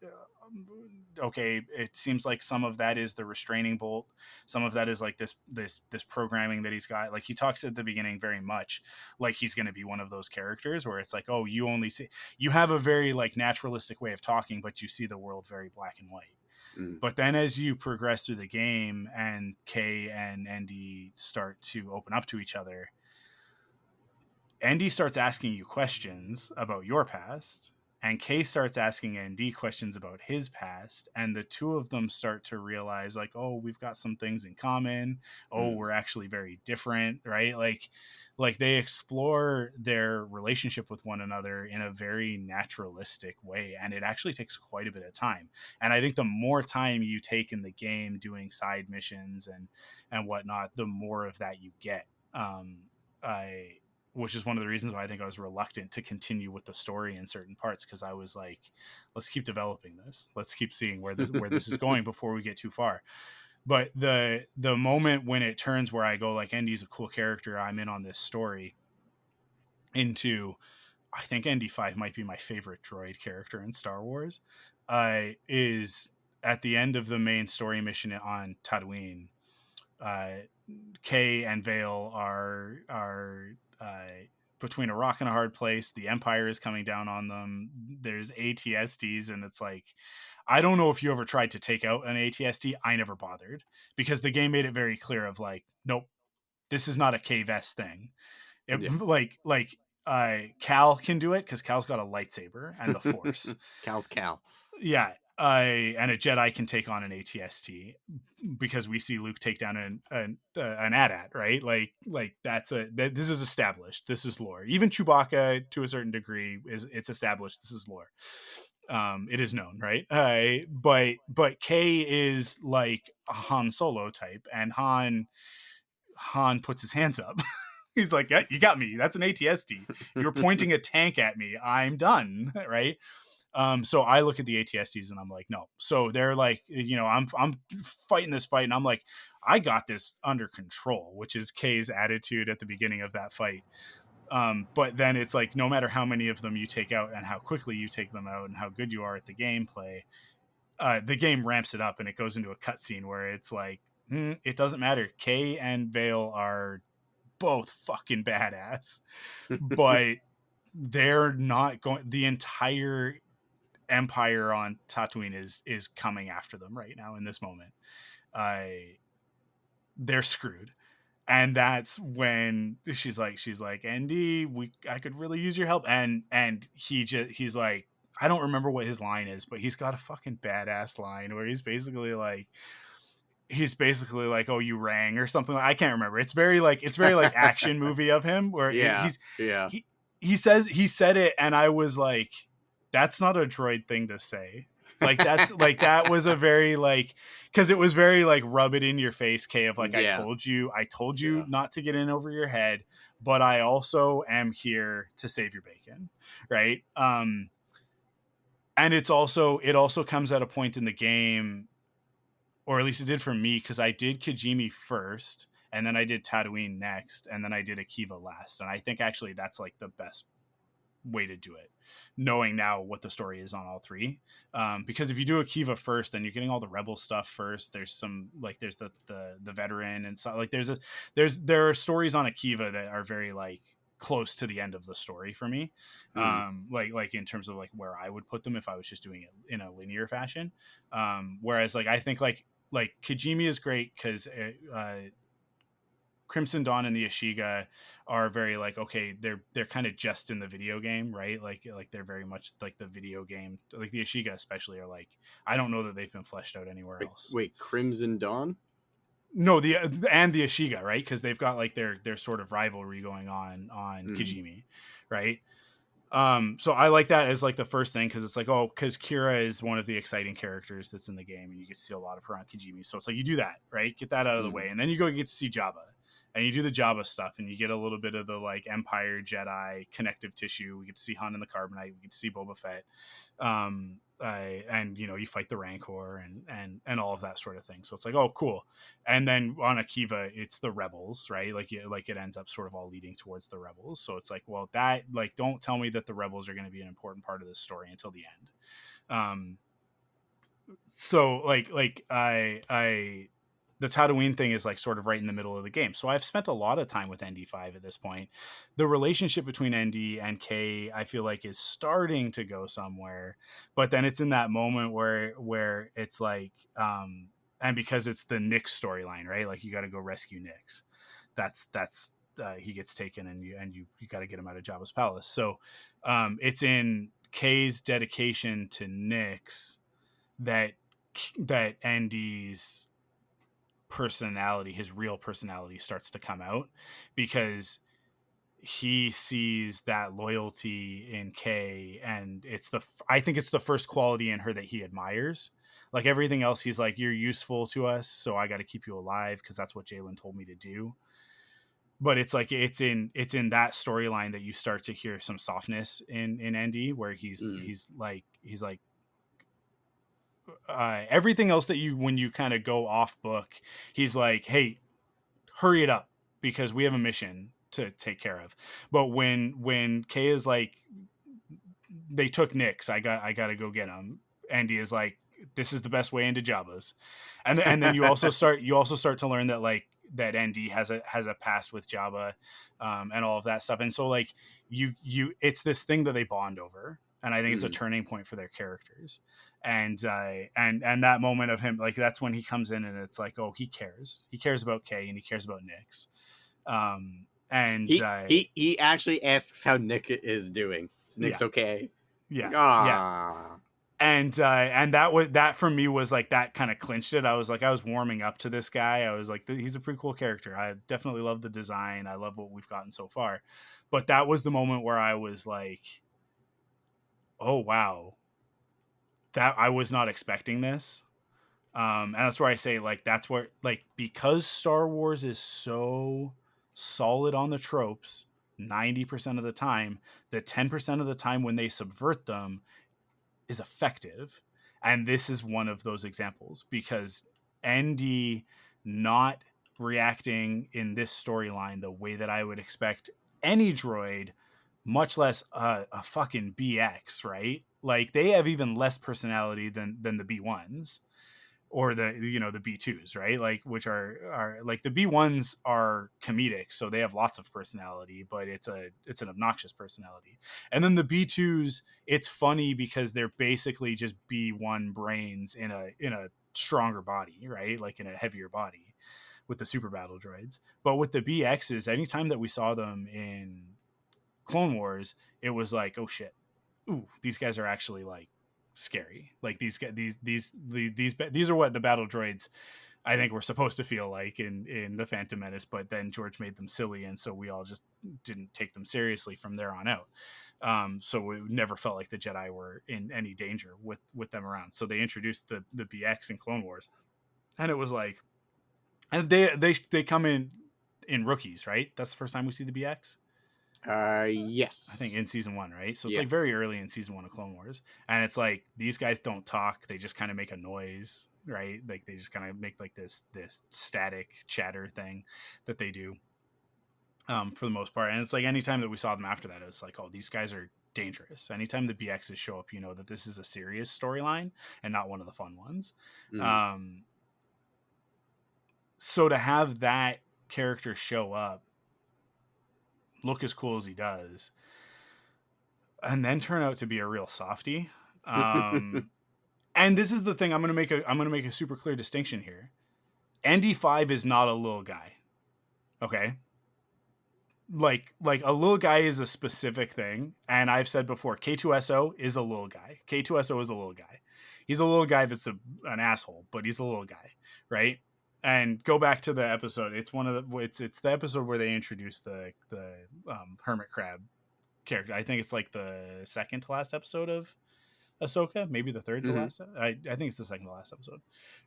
Okay, it seems like some of that is the restraining bolt. Some of that is like this programming that he's got. Like, he talks at the beginning very much like he's going to be one of those characters where it's like, oh, you have a very like naturalistic way of talking, but you see the world very black and white. But then as you progress through the game and Kay and Andy start to open up to each other, Andy starts asking you questions about your past, and Kay starts asking ND questions about his past, and the two of them start to realize, like, oh, we've got some things in common. Oh, we're actually very different, right? Like they explore their relationship with one another in a very naturalistic way, and it actually takes quite a bit of time. And I think the more time you take in the game doing side missions and whatnot, the more of that you get. Which is one of the reasons why I think I was reluctant to continue with the story in certain parts, because I was like, let's keep developing this. Let's keep seeing where this is going before we get too far. But the moment when it turns where I go like, Andy's a cool character, I'm in on this story, into, I think ND5 might be my favorite droid character in Star Wars, is at the end of the main story mission on Tatooine. Kay and Vale are between a rock and a hard place. The Empire is coming down on them. There's ATSTs, and it's like, I don't know if you ever tried to take out an ATST. I never bothered, because the game made it very clear of like, nope, this is not a Kay Vess thing. Cal can do it because Cal's got a lightsaber and the Force. Cal's Cal. Yeah. And a Jedi can take on an ATST, because we see Luke take down an AT-AT, right? Like this is established. This is lore. Even Chewbacca, to a certain degree, it's established. This is lore. It is known, right? But Kay is like a Han Solo type, and Han puts his hands up. He's like, yeah, you got me. That's an ATST. You're pointing a tank at me. I'm done. Right. So I look at the ATSTs and I'm like, no. So they're like, I'm fighting this fight and I'm like, I got this under control, which is Kay's attitude at the beginning of that fight. But then it's like, no matter how many of them you take out and how quickly you take them out and how good you are at the gameplay, the game ramps it up and it goes into a cutscene where it's like, it doesn't matter. Kay and Vale are both fucking badass, but they're not going. The entire empire on Tatooine is coming after them right now in this moment. They're screwed. And that's when she's like, Andy, I could really use your help. And he's like, I don't remember what his line is, but he's got a fucking badass line where he's basically like, oh, you rang or something. I can't remember. It's very like action movie of him where he said it. And I was like, that's not a droid thing to say. Like that's like, that was a very like, cause it was very like rub it in your face, Kay, of like, I told you not to get in over your head, but I also am here to save your bacon. Right. And it also comes at a point in the game, or at least it did for me, because I did Kijimi first, and then I did Tatooine next, and then I did Akiva last. And I think actually that's like the best way to do it, knowing now what the story is on all three. Because if you do Akiva first, then you're getting all the rebel stuff first. There's some like there's the veteran and stuff. Like there are stories on Akiva that are very like close to the end of the story for me. Like in terms of like where I would put them if I was just doing it in a linear fashion. Whereas like I think like Kijimi is great because Crimson Dawn and the Ashiga are very like, okay, they're kind of just in the video game, right? Like they're very much like the video game, like the Ashiga especially are like, I don't know that they've been fleshed out anywhere else. Wait, Crimson Dawn? No, the Ashiga, right? Because they've got like their sort of rivalry going on Kijimi, right? So I like that as like the first thing, because it's like, oh, because Kira is one of the exciting characters that's in the game, and you get to see a lot of her on Kijimi. So it's like you do that, right? Get that out of the way, and then you go get to see Jabba, and you do the Jabba stuff, and you get a little bit of the like Empire Jedi connective tissue. We get to see Han and the Carbonite. We get to see Boba Fett, and you fight the Rancor and all of that sort of thing. So it's like, oh, cool. And then on Akiva, it's the Rebels, right? Like it ends up sort of all leading towards the Rebels. So it's like, well, that like, don't tell me that the Rebels are going to be an important part of this story until the end. So like the Tatooine thing is like sort of right in the middle of the game. So I've spent a lot of time with ND5 at this point. The relationship between ND and Kay, I feel like, is starting to go somewhere, but then it's in that moment where it's like, and because it's the Nix storyline, right? Like you got to go rescue Nix. That's he gets taken and you got to get him out of Jabba's palace. So it's in Kay's dedication to Nix that ND's personality, his real personality, starts to come out, because he sees that loyalty in Kay, and I think it's the first quality in her that he admires. Like everything else, he's like, you're useful to us, so I got to keep you alive because that's what Jalen told me to do. But it's like it's in that storyline that you start to hear some softness in ND, where he's like everything else that when you kind of go off book, he's like, hey, hurry it up because we have a mission to take care of. But when Kay is like, they took Nix, I got to go get him, Andy is like, this is the best way into Jabba's. And then you also start to learn that like that ND has a past with Jabba, and all of that stuff. And so like you it's this thing that they bond over, and I think it's a turning point for their characters. And that moment of him, like, that's when he comes in and it's like, oh, he cares about Kay and he cares about Nix. And he actually asks how Nick is doing. Is Nick's okay? Yeah. Aww. Yeah. And that for me was like, that kind of clinched it. I was warming up to this guy. I was like, he's a pretty cool character. I definitely love the design. I love what we've gotten so far. But that was the moment where I was like, oh, wow, that I was not expecting this. And that's where I say, like, that's where, like, because Star Wars is so solid on the tropes 90% of the time. The 10% of the time when they subvert them is effective. And this is one of those examples, because ND not reacting in this storyline the way that I would expect any droid, much less a fucking BX, right? Like, they have even less personality than the B1s, or the, you know, the B2s, right? Like, which are like, the B1s are comedic, so they have lots of personality, but it's an obnoxious personality. And then the B2s, it's funny because they're basically just B1 brains in a stronger body, right? Like, in a heavier body, with the super battle droids. But with the BXs, anytime that we saw them in Clone Wars, it was like, oh shit, ooh, these guys are actually like scary. Like, these are what the battle droids, I think, were supposed to feel like in the Phantom Menace, but then George made them silly, and so we all just didn't take them seriously from there on out. So we never felt like the Jedi were in any danger with them around. So they introduced the BX in Clone Wars, and it was like, and they come in rookies, right? That's the first time we see the BX. I think Yes. in season 1, right? So it's Yeah. like very early in season 1 of Clone Wars, and it's like, these guys don't talk; they just kind of make a noise, right? Like, they just kind of make like this static chatter thing that they do, for the most part. And it's like, anytime that we saw them after that, it was like, oh, these guys are dangerous. Anytime the BXs show up, you know that this is a serious storyline and not one of the fun ones. Mm. So to have that character show up, look as cool as he does, and then turn out to be a real softie. And this is the thing, I'm gonna make a super clear distinction here. ND5 is not a little guy. Okay? Like a little guy is a specific thing, and I've said before, K2SO is a little guy. K2SO is a little guy. He's a little guy that's an asshole, but he's a little guy, right? And go back to the episode. It's one of the it's the episode where they introduce the hermit crab character. I think it's like the second to last episode of Ahsoka, maybe the third to last. I think it's the second to last episode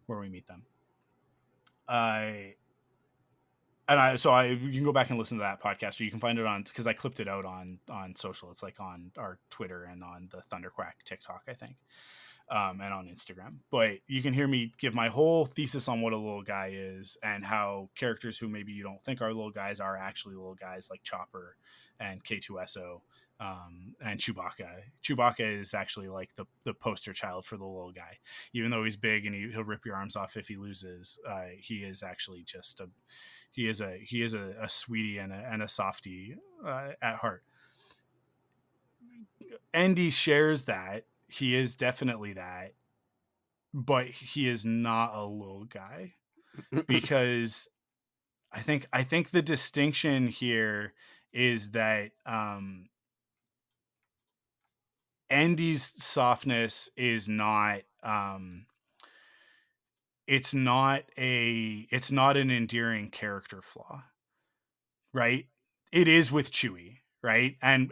where we meet them. You can go back and listen to that podcast, or you can find it on, because I clipped it out on social. It's like on our Twitter and on the ThunderQuack TikTok, I think, and on Instagram. But you can hear me give my whole thesis on what a little guy is, and how characters who maybe you don't think are little guys are actually little guys, like Chopper and K2SO, and Chewbacca. Chewbacca is actually like the poster child for the little guy. Even though he's big and he'll rip your arms off if he loses, he is actually just he is a sweetie and a softie at heart. Andy shares that. He is definitely that, but he is not a little guy, because I think the distinction here is that Andy's softness is not it's not an endearing character flaw, right? It is with Chewie, right? And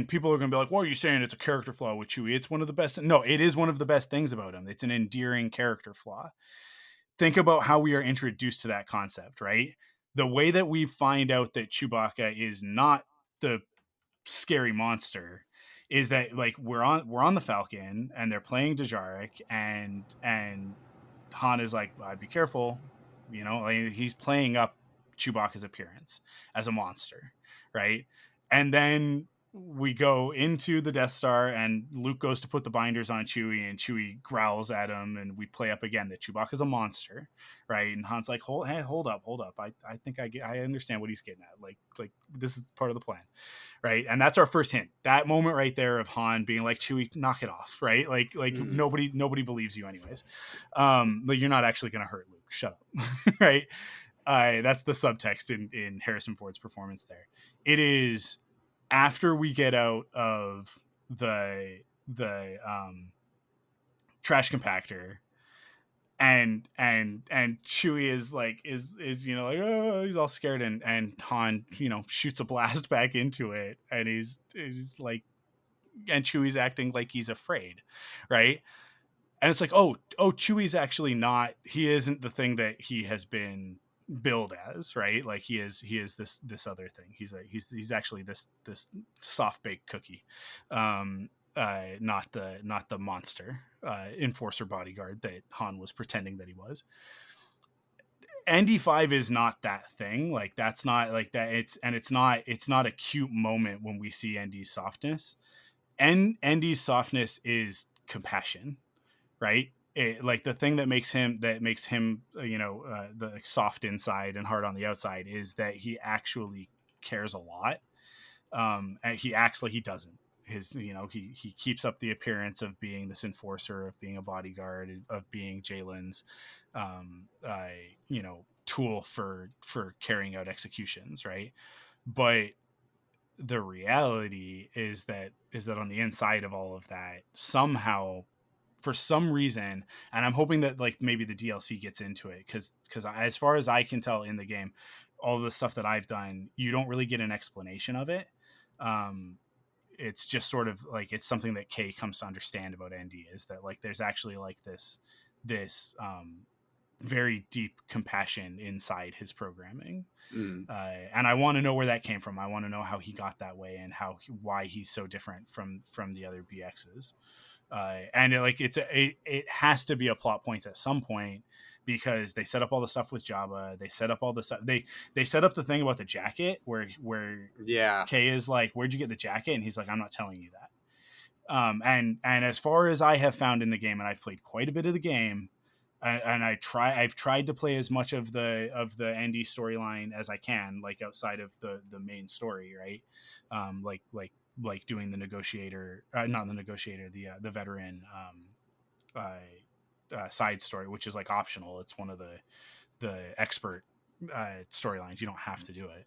people are going to be like, "Well, are you saying it's a character flaw with Chewie? It's one of the best." No, it is one of the best things about him. It's an endearing character flaw. Think about how we are introduced to that concept, right? The way that we find out that Chewbacca is not the scary monster is that, like, we're on the Falcon and they're playing Dejarik, and Han is like, I'd be careful, you know, like, he's playing up Chewbacca's appearance as a monster, right? And then we go into the Death Star, and Luke goes to put the binders on Chewie, and Chewie growls at him, and we play up again that Chewbacca's a monster, right? And Han's like, hold up. I think I understand what he's getting at. Like this is part of the plan, right? And that's our first hint. That moment right there of Han being like, Chewie, knock it off, right? Like nobody believes you anyways. Like, you're not actually gonna hurt Luke. Shut up, right? That's the subtext in Harrison Ford's performance there. It is after we get out of the trash compactor, and Chewie is like is you know, like, oh, he's all scared, and Han, you know, shoots a blast back into it, and he's like, and Chewie's acting like he's afraid, right? And it's like, oh, Chewie's actually not, he isn't the thing that he has been billed as, right? Like he is this other thing. He's actually this soft baked cookie, not the monster enforcer bodyguard that Han was pretending that he was. ND5 is not that thing. Like that's not like that. It's not a cute moment when we see ND's softness. ND's softness is compassion, right? Like the thing that makes him the like, soft inside and hard on the outside is that he actually cares a lot, and he acts like he doesn't. His he keeps up the appearance of being this enforcer, of being a bodyguard, of being Jalen's tool for carrying out executions, right? But the reality is that on the inside of all of that, somehow, for some reason, and I'm hoping that like maybe the DLC gets into it, because as far as I can tell in the game, all the stuff that I've done, you don't really get an explanation of it. It's just sort of like it's something that Kay comes to understand about ND, is that like there's actually like this very deep compassion inside his programming. And I want to know where that came from. I want to know how he got that way and why he's so different from the other BXs. And it has to be a plot point at some point, because they set up all the stuff with Jabba. They set up all the stuff. They set up the thing about the jacket where Yeah. Kay is like, "Where'd you get the jacket?" And he's like, "I'm not telling you that." And as far as I have found in the game, and I've played quite a bit of the game, and I've tried to play as much of the ND storyline as I can, like outside of the main story, right? Like doing the negotiator, not the negotiator, the veteran side story, which is like optional. It's one of the expert storylines. You don't have to do it.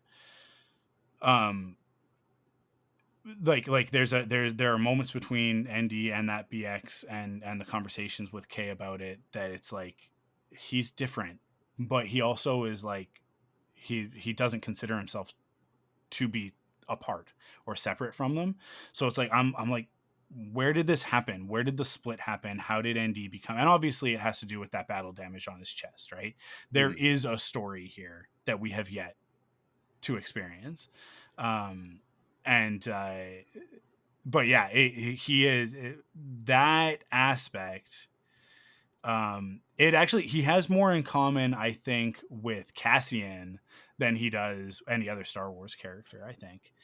There are moments between ND and that BX and the conversations with Kay about it, that it's like he's different, but he also is like he doesn't consider himself to be apart or separate from them. So it's like I'm like, where did this happen? Where did the split happen? How did ND become? And obviously it has to do with that battle damage on his chest, right? There is a story here that we have yet to experience. And but yeah, he is that aspect. It actually, he has more in common, I think, with Cassian than he does any other Star Wars character, I think,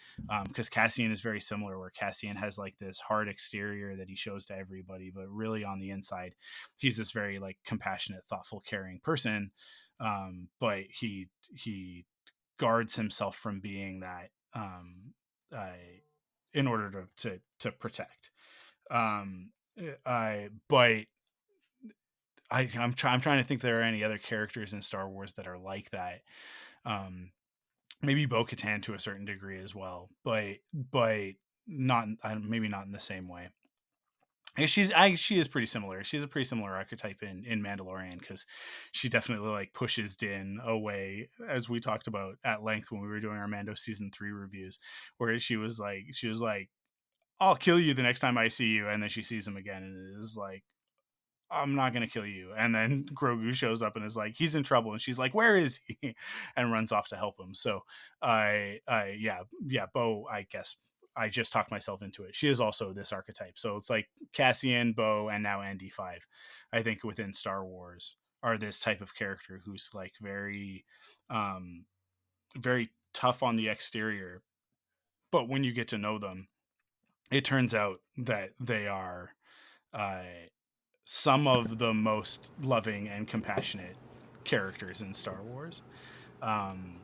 because Cassian is very similar, where Cassian has like this hard exterior that he shows to everybody, but really on the inside he's this very like compassionate, thoughtful, caring person. But he guards himself from being that, uh, in order to protect. But I'm trying to think if there are any other characters in Star Wars that are like that. Maybe Bo-Katan to a certain degree as well, but not, maybe not in the same way. I guess she is pretty similar. She's a pretty similar archetype in Mandalorian, because she definitely like pushes Din away, as we talked about at length when we were doing our Mando season 3 reviews, where she was like, "I'll kill you the next time I see you," and then she sees him again, and it is like, "I'm not gonna kill you." And then Grogu shows up and is like, "He's in trouble," and she's like, "Where is he?" and runs off to help him. So yeah, Bo, I guess I just talked myself into it. She is also this archetype. So it's like Cassian, Bo, and now ND5, I think, within Star Wars, are this type of character who's like um very tough on the exterior, but when you get to know them, it turns out that they are uh some of the most loving and compassionate characters in Star Wars. Um,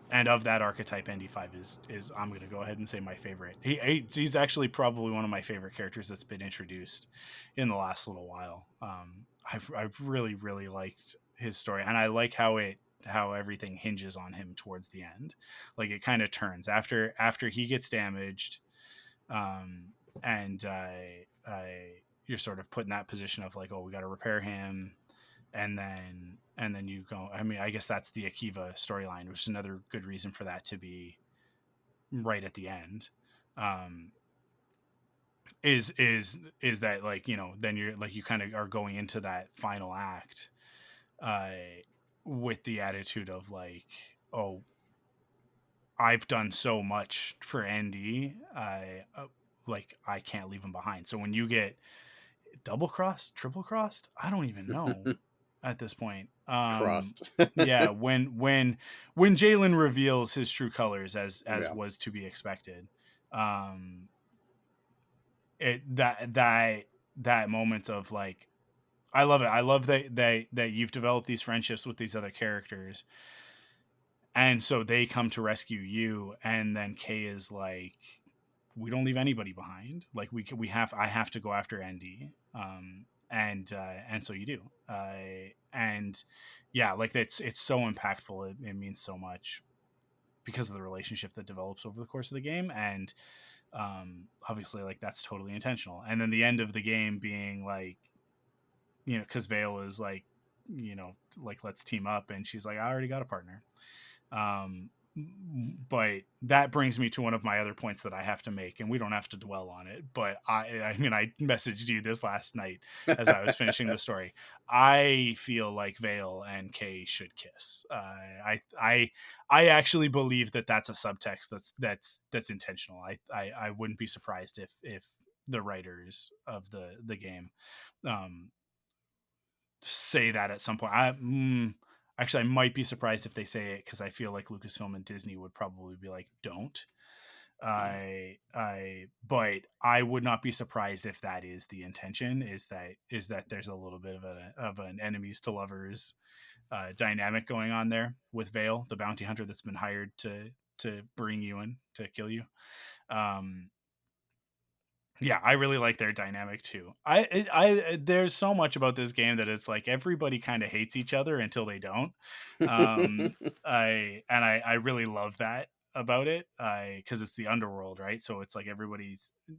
and of that archetype, ND5 is I'm going to go ahead and say my favorite. He's actually probably one of my favorite characters that's been introduced in the last little while. I've really liked his story, and I like how everything hinges on him towards the end. Like it kind of turns after he gets damaged, and you're sort of put in that position of like, oh, we got to repair him, and then you go. I mean, I guess that's the Akiva storyline, which is another good reason for that to be right at the end. Is that like, then you're like, you kind of are going into that final act, with the attitude of like, oh, I've done so much for Andy, I can't leave him behind. So when you get double crossed, triple crossed, I don't even know at this point. Crossed. Yeah, when Jalen reveals his true colors as Yeah. was to be expected, it that moment of like, I love it. I love that you've developed these friendships with these other characters, and so they come to rescue you, and then Kay is like, we don't leave anybody behind. Like I have to go after Andy. And so you do. And yeah, like it's so impactful. It means so much because of the relationship that develops over the course of the game. And obviously like that's totally intentional. And then the end of the game being like, cause Vale is like, like, let's team up. And she's like, I already got a partner. But that brings me to one of my other points that I have to make, and we don't have to dwell on it, but I messaged you this last night as I was finishing the story. I feel like Vale and Kay should kiss. I actually believe that that's a subtext that's intentional. I wouldn't be surprised if the writers of the game say that at some point. Actually, I might be surprised if they say it, because I feel like Lucasfilm and Disney would probably be like, don't. But I would not be surprised if that is the intention, is that there's a little bit of an enemies to lovers dynamic going on there with Vale, the bounty hunter that's been hired to bring you in to kill you. Yeah, I really like their dynamic too. There's so much about this game that it's like everybody kind of hates each other until they don't. I really love that about it. Because it's the underworld, right? So it's like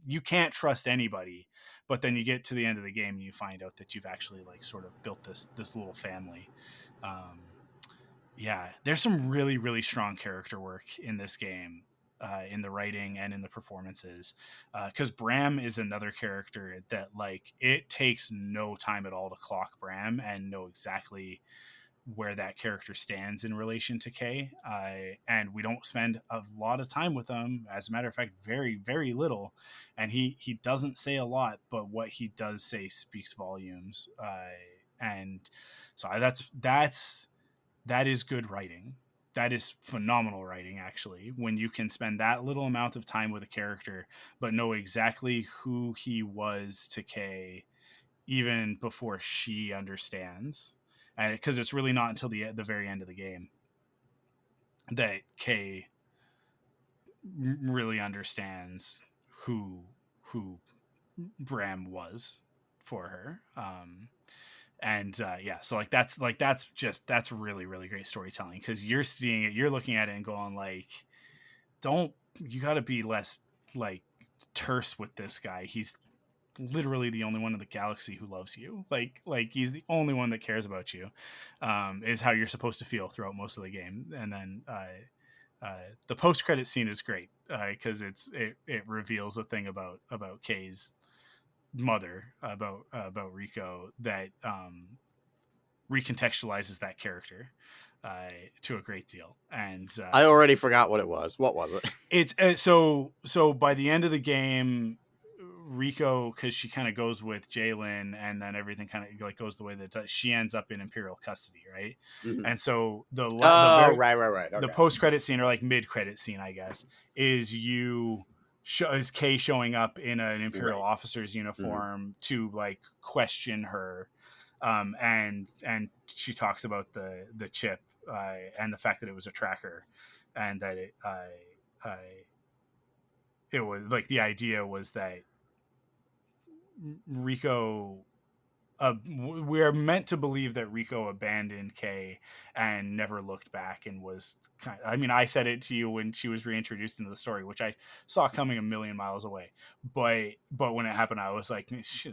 you can't trust anybody, but then you get to the end of the game and you find out that you've actually like sort of built this little family. Yeah, there's some really, really strong character work in this game, in the writing and in the performances. Because Bram is another character that, like, it takes no time at all to clock Bram and know exactly where that character stands in relation to Kay. And we don't spend a lot of time with him. As a matter of fact, very, very little. And he doesn't say a lot, but what he does say speaks volumes. And so that is good writing. That is phenomenal writing, actually, when you can spend that little amount of time with a character but know exactly who he was to Kay even before she understands. And because it's really not until the very end of the game that Kay really understands who Bram was for her. And yeah, so that's really, really great storytelling, because you're seeing it, you're looking at it and going like, you got to be less like terse with this guy. He's literally the only one in the galaxy who loves you. Like he's the only one that cares about you. Is how you're supposed to feel throughout most of the game. And then the post-credit scene is great, because it reveals a thing about Kay's mother, about Rico, that recontextualizes that character to a great deal. And I already forgot what it was. What was it? It's so by the end of the game, Rico, because she kind of goes with Jalen, and then everything kind of like goes the way that she ends up in Imperial custody, right? Mm-hmm. And so right. Okay. The post-credit scene, or like mid-credit scene, I guess, is is Kay showing up in an Imperial officer's uniform to like question her, and she talks about the chip, and the fact that it was a tracker, and that it was like, the idea was that Rico, we're meant to believe that Rico abandoned Kay and never looked back, and was I said it to you when she was reintroduced into the story, which I saw coming a million miles away, but when it happened, I was like, this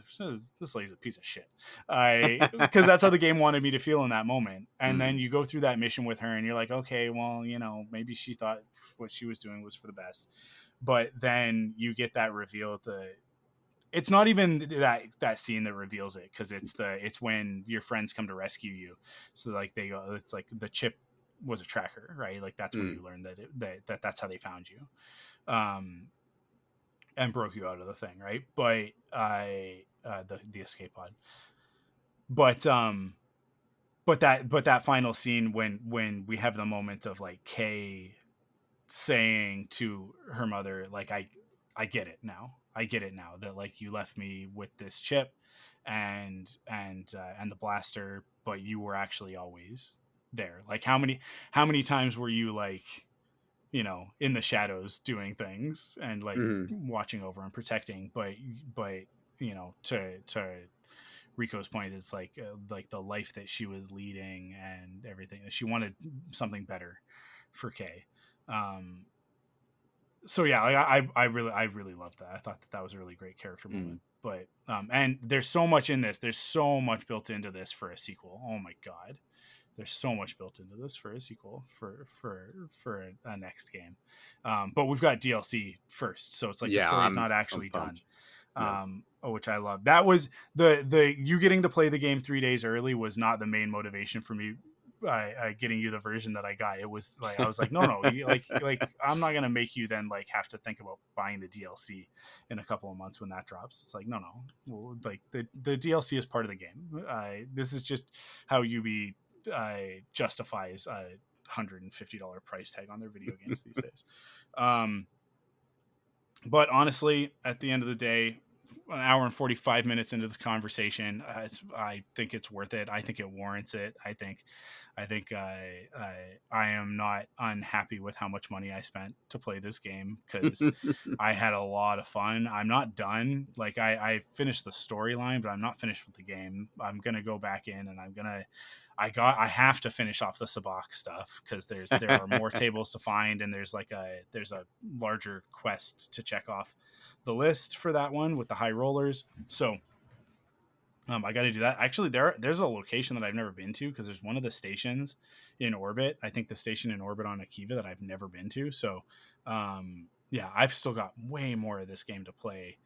lady's a piece of shit, because that's how the game wanted me to feel in that moment. And then you go through that mission with her and you're like, okay, well, maybe she thought what she was doing was for the best, but then you get that reveal at the it's not even that scene that reveals it, because it's when your friends come to rescue you. So like they go, it's like the chip was a tracker, right? Like that's when you learn that that's how they found you, and broke you out of the thing, right? But the escape pod. But that final scene when we have the moment of like Kay saying to her mother, like, I get it now. I get it now that like you left me with this chip and the blaster, but you were actually always there. Like how many times were you like, you know, in the shadows doing things and like watching over and protecting, but you know, to Rico's point, it's like the life that she was leading and everything. She wanted something better for Kay. So yeah, like I really loved that. I thought that was a really great character moment. But and there's so much in this. There's so much built into this for a sequel. Oh my god, there's so much built into this for a sequel for a next game. But we've got DLC first, so it's like the story's not actually done. Which I love. That was the you getting to play the game 3 days early was not the main motivation for me. Getting you the version that I got, it was like I was like, no, like I'm not gonna make you then like have to think about buying the DLC in a couple of months when that drops. It's like no, well, like the DLC is part of the game. This is just how UB justifies a $150 price tag on their video games these days. But honestly, at the end of the day, an hour and 45 minutes into the conversation, I think it's worth it. I think it warrants it. I think I am not unhappy with how much money I spent to play this game, because I had a lot of fun. I'm not done. Like I finished the storyline, but I'm not finished with the game. I'm going to go back in and I have to finish off the Sabak stuff, because there are more tables to find, and there's a larger quest to check off the list for that one with the high rollers. So I got to do that. Actually, there's a location that I've never been to, because there's one of the stations in orbit. I think the station in orbit on Akiva that I've never been to. So yeah, I've still got way more of this game to play,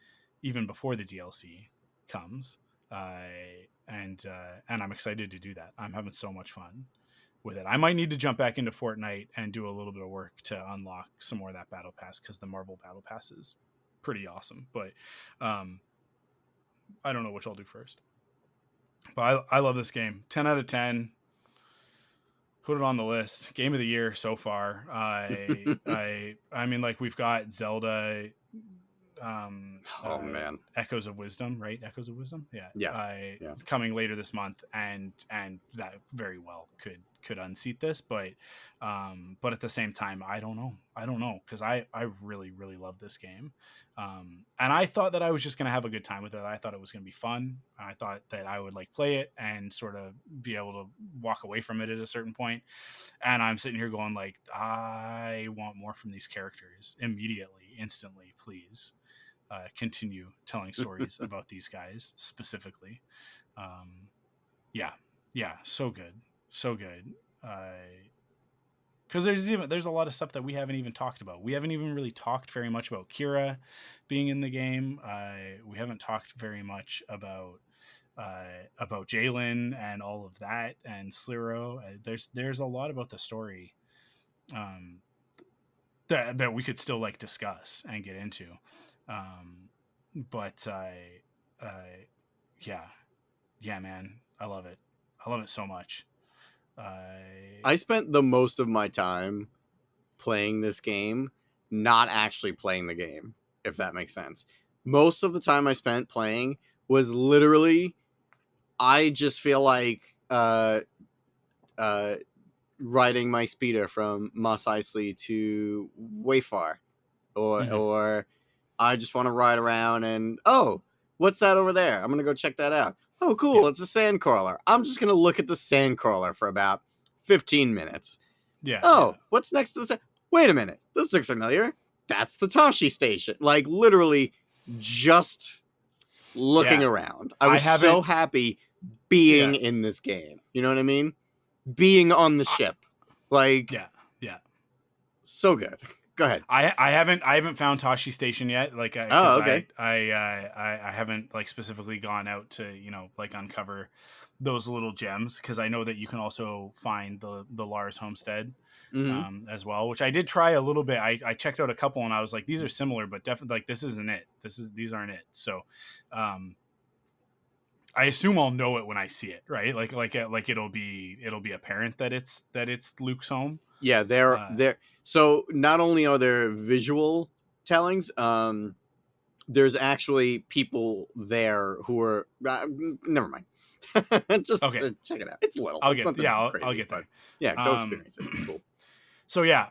even before the DLC comes. And I'm excited to do that. I'm having so much fun with it. I might need to jump back into Fortnite and do a little bit of work to unlock some more of that battle pass, because the Marvel battle pass is pretty awesome. But I don't know which I'll do first. But I love this game. 10 out of 10. Put it on the list. Game of the year so far. I mean, like, we've got Zelda. Man, Echoes of Wisdom, right? Echoes of Wisdom, yeah. Coming later this month, and that very well could unseat this, but at the same time, I don't know, because I really love this game, and I thought that I was just gonna have a good time with it. I thought it was gonna be fun. I thought that I would like play it and sort of be able to walk away from it at a certain point, and I'm sitting here going like, I want more from these characters immediately, instantly, please. Continue telling stories about these guys specifically. Yeah, so good. Because there's a lot of stuff that we haven't even talked about. We haven't even really talked very much about Kira being in the game. We haven't talked very much about Jalen and all of that, and Sliro. There's a lot about the story that we could still like discuss and get into. But yeah, man, I love it so much. I spent the most of my time playing this game, not actually playing the game, if that makes sense. Most of the time I spent playing was literally, I just feel like riding my speeder from Mos Eisley to Wayfar, or I just want to ride around and, oh, what's that over there? I'm going to go check that out. Oh, cool. Yeah. It's a sandcrawler. I'm just going to look at the sandcrawler for about 15 minutes. Yeah. Oh, what's next to the wait a minute. This looks familiar. That's the Tashi station. Like, literally just looking around. I was so happy being in this game. You know what I mean? Being on the ship. Like, yeah. So good. Go ahead. I haven't found Tashi Station yet. Like, because Okay. I haven't like specifically gone out to like uncover those little gems, because I know that you can also find the Lars homestead Mm-hmm. as well, which I did try a little bit. I checked out a couple and I was like, these are similar, but definitely like this isn't it. These aren't it. So, I assume I'll know it when I see it, right? Like it'll be apparent that it's Luke's home. Yeah, they're so not only are there visual tellings, there's actually people there who are never mind. Just Okay, check it out. It's little. I'll It's get nothing I'll crazy, get but there. yeah, go experience it. It's cool. So yeah,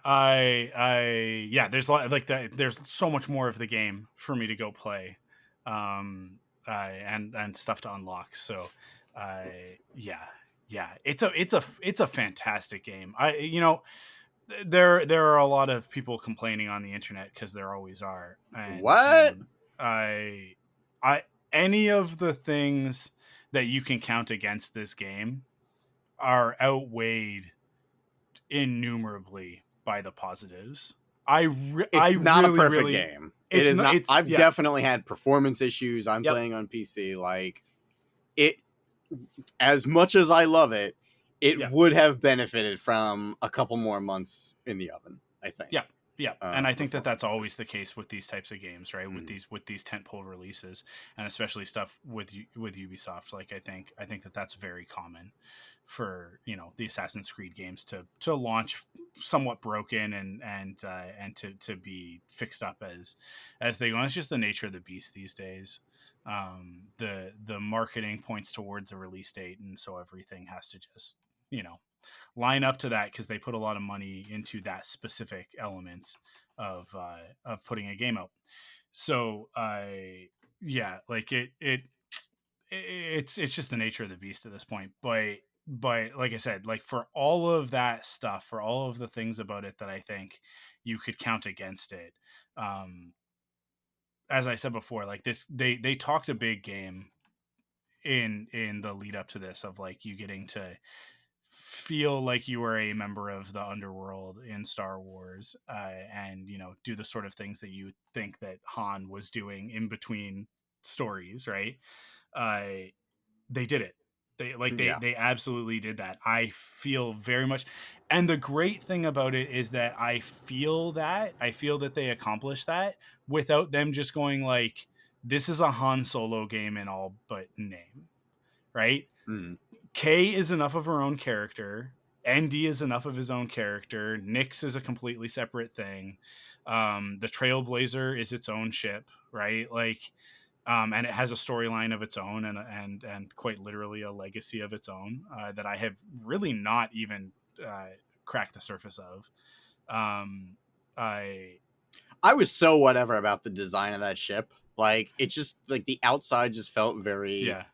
yeah, there's a lot like that. There's so much more of the game for me to go play, and stuff to unlock. So, yeah, it's a fantastic game. There are a lot of people complaining on the internet, because there always are, What? and I any of the things that you can count against this game are outweighed innumerably by the positives. I It's not a really, perfect really, game. It it's is not. not. It's I've yeah, definitely had performance issues. I'm yep, playing on PC. Like it, as much as I love it, it yep, would have benefited from a couple more months in the oven, I think. yep, yep. And I think that Before. that's always the case with these types of games, right? Mm. With these tentpole releases, and especially stuff with Ubisoft. Like I think that that's very common for the Assassin's Creed games to launch somewhat broken and to be fixed up as they go. And it's just the nature of the beast these days. The marketing points towards a release date, and so everything has to just line up to that, because they put a lot of money into that specific element of putting a game out. So yeah, like it's just the nature of the beast at this point. But like I said, like for all of that stuff, for all of the things about it that I think you could count against it, um, as I said before, like this, they talked a big game in the lead up to this, of like you getting to feel like you were a member of the underworld in Star Wars, and do the sort of things that you think that Han was doing in between stories, right? Uh, they did it. Yeah. They absolutely did that. I feel very much, and the great thing about it is that I feel that they accomplished that without them just going like, this is a Han Solo game in all but name, right? Mm. Kay is enough of her own character. ND is enough of his own character. Nyx is a completely separate thing. The Trailblazer is its own ship, right? Like, and it has a storyline of its own, and quite literally a legacy of its own, that I have really not even cracked the surface of. I I was so whatever about the design of that ship. Like it just like the outside just felt very yeah.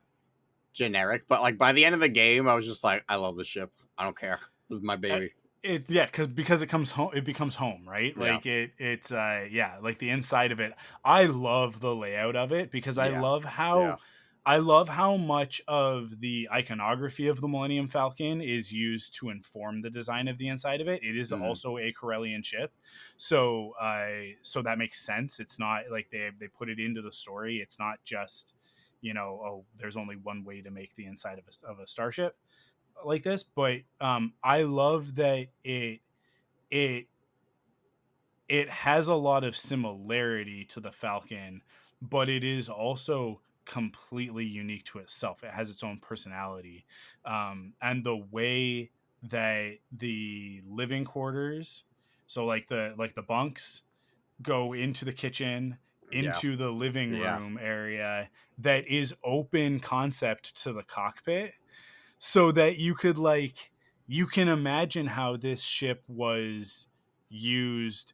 generic, but like by the end of the game, I was just like, I love the ship. I don't care. This is my baby. It yeah, because it comes home, it becomes home, right? Yeah. Like it's yeah, like the inside of it. I love the layout of it, because Yeah. Yeah. I love how much of the iconography of the Millennium Falcon is used to inform the design of the inside of it. It is Mm. also a Corellian ship, so so that makes sense. It's not like they put it into the story. It's not just oh, there's only one way to make the inside of a starship like this. But I love that it it has a lot of similarity to the Falcon, but it is also completely unique to itself. It has its own personality, and the way that the living quarters, so like the bunks, go into the kitchen, Yeah. into the living Yeah. room area, that is open concept to the cockpit, so that you could like you can imagine how this ship was used,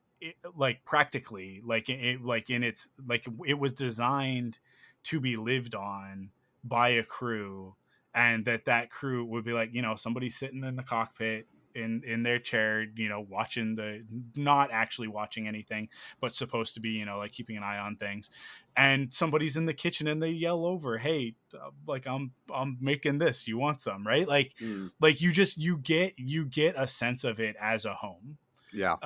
like practically, like it like in its like it was designed to be lived on by a crew, and that crew would be like somebody sitting in the cockpit in their chair, watching the not actually watching anything, but supposed to be like keeping an eye on things, and somebody's in the kitchen and they yell over, hey, like I'm making this, you want some, right? Mm. Like you get a sense of it as a home, Yeah.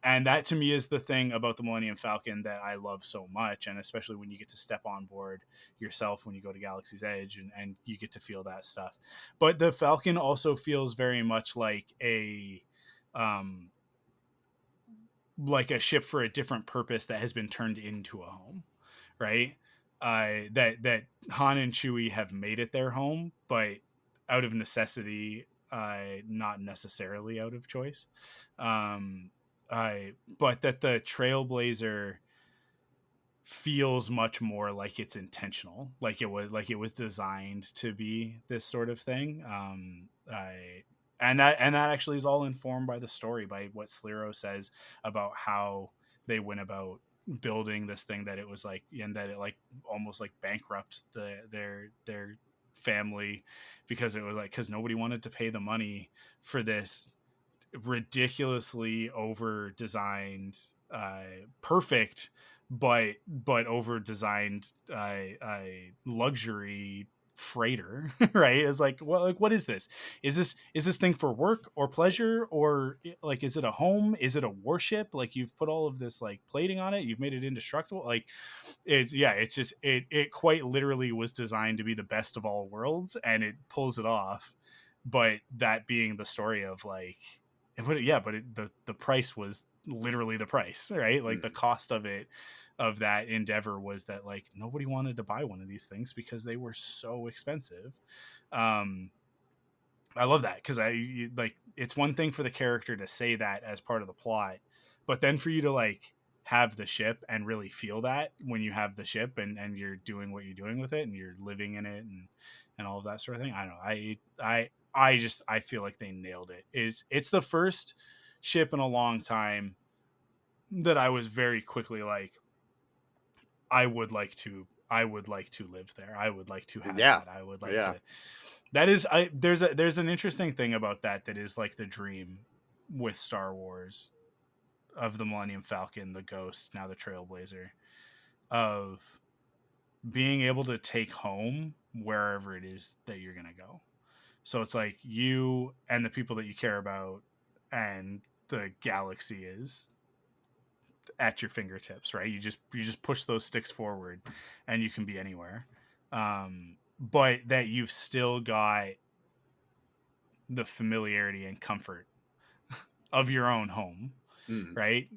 And that to me is the thing about the Millennium Falcon that I love so much, and especially when you get to step on board yourself when you go to Galaxy's Edge, and you get to feel that stuff. But the Falcon also feels very much um, like a ship for a different purpose that has been turned into a home, right? That Han and Chewie have made it their home, but out of necessity, not necessarily out of choice. Um, but that the Trailblazer feels much more like it's intentional, like it was designed to be this sort of thing. And that actually is all informed by the story, by what Sliro says about how they went about building this thing, that it was like, and that it like almost like bankrupt their family, because it was like, because nobody wanted to pay the money for this ridiculously over designed, perfect but over designed, luxury freighter. Right? It's like, well, like, what is this? Is this thing for work or pleasure, or like, is it a home? Is it a warship? Like, you've put all of this like plating on it, you've made it indestructible. Like, it's just, it quite literally was designed to be the best of all worlds, and it pulls it off. But that being the story of like, the price was literally the price, right? Like, the cost of it, of that endeavor, was that like nobody wanted to buy one of these things because they were so expensive. um I love that, because like, it's one thing for the character to say that as part of the plot, but then for you to like have the ship and really feel that when you have the ship, and you're doing what you're doing with it, and you're living in it, and all of that sort of thing. I don't know. I feel like they nailed it. It's the first ship in a long time that I was very quickly like, I would like to live there. I would like to have Yeah. that. I would like Yeah. to. That is, I there's an interesting thing about that is like the dream with Star Wars, of the Millennium Falcon, the Ghost, now the Trailblazer, of being able to take home wherever it is that you're gonna go. So it's like you and the people that you care about, and the galaxy is at your fingertips, right? You just push those sticks forward, and you can be anywhere. But that you've still got the familiarity and comfort of your own home, Mm. right?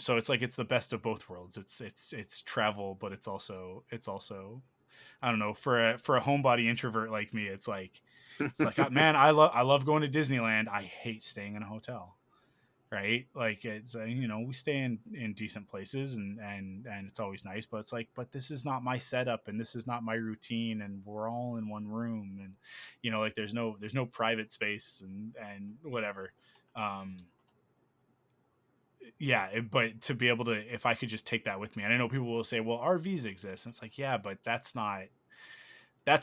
So it's like, it's the best of both worlds. It's travel, but it's also I don't know, for a homebody introvert like me, it's like, man, I love going to Disneyland. I hate staying in a hotel, right? Like, it's, we stay in decent places, and it's always nice, but it's like, but this is not my setup, and this is not my routine, and we're all in one room, and like, there's no private space, and whatever. um but to be able to, if I could just take that with me, and I know people will say, well, RVs exist, and it's like, yeah, but that's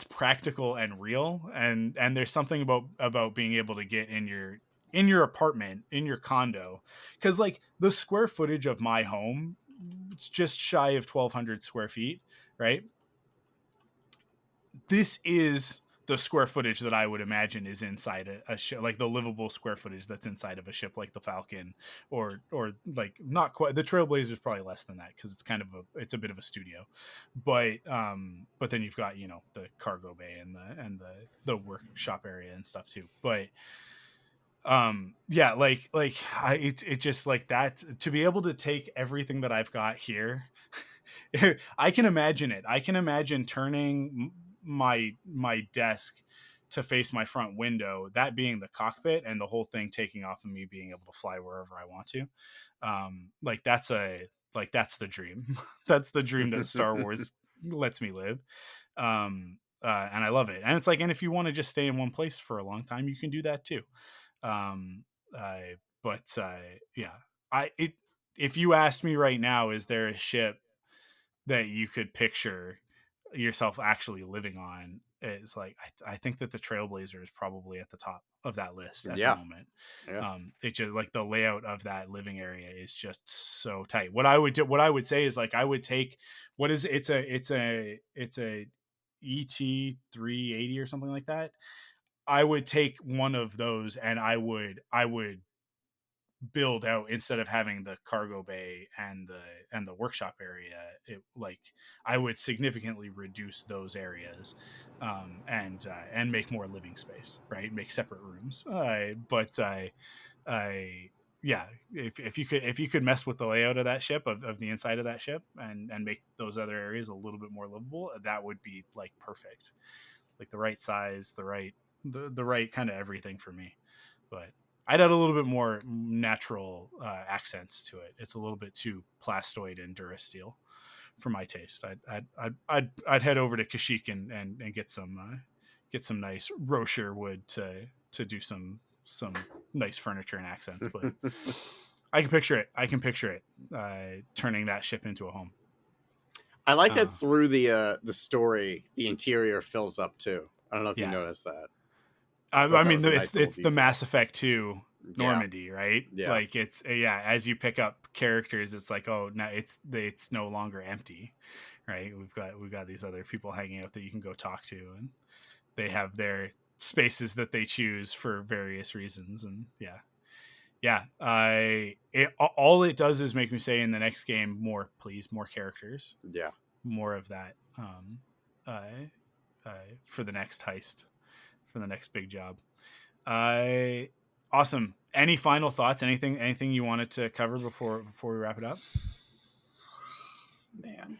practical and real, and there's something about being able to get in your apartment, in your condo, because like, the square footage of my home, it's just shy of 1,200 square feet, right? This is the square footage that I would imagine is inside a ship, like the livable square footage that's inside of a ship like the Falcon, or like, not quite, the Trailblazer is probably less than that, because it's a bit of a studio, but then you've got, the cargo bay, and the workshop area and stuff too. But yeah, like it just like that, to be able to take everything that I've got here. I can imagine it. I can imagine turning my desk to face my front window, that being the cockpit, and the whole thing taking off of me, being able to fly wherever I want to. Like, that's the dream. That's the dream that Star Wars lets me live. And I love it. And it's like, and if you want to just stay in one place for a long time, you can do that too. Um, but yeah, I it if you asked me right now, is there a ship that you could picture yourself actually living on? It's like, I think that the Trailblazer is probably at the top of that list at the Yeah. moment. Yeah. It just, like, the layout of that living area is just so tight. What I would say is, like, I would take, what is it's a ET 380 or something like that. I would take one of those, and I would build out, instead of having the cargo bay and the workshop area, it like I would significantly reduce those areas, and make more living space, right? Make separate rooms. But I yeah, if you could mess with the layout of that ship, of the inside of that ship, and make those other areas a little bit more livable, that would be like perfect. Like the right size, the right kind of everything for me. But I'd add a little bit more natural accents to it. It's a little bit too plastoid and Durasteel for my taste. I'd head over to Kashyyyk and get some nice Rocher wood to do some nice furniture and accents. But I can picture it. Turning that ship into a home. I like that through the story, the interior fills up too. I don't know if you noticed that. I mean, it's the Mass Effect 2 Normandy, right? Yeah. Like it's as you pick up characters, it's like, oh, now it's no longer empty, right? We've got these other people hanging out that you can go talk to, and they have their spaces that they choose for various reasons, and all it does is make me say in the next game, more characters, more of that, for the next heist, for the next big job. Awesome. Any final thoughts? Anything you wanted to cover before we wrap it up? Man,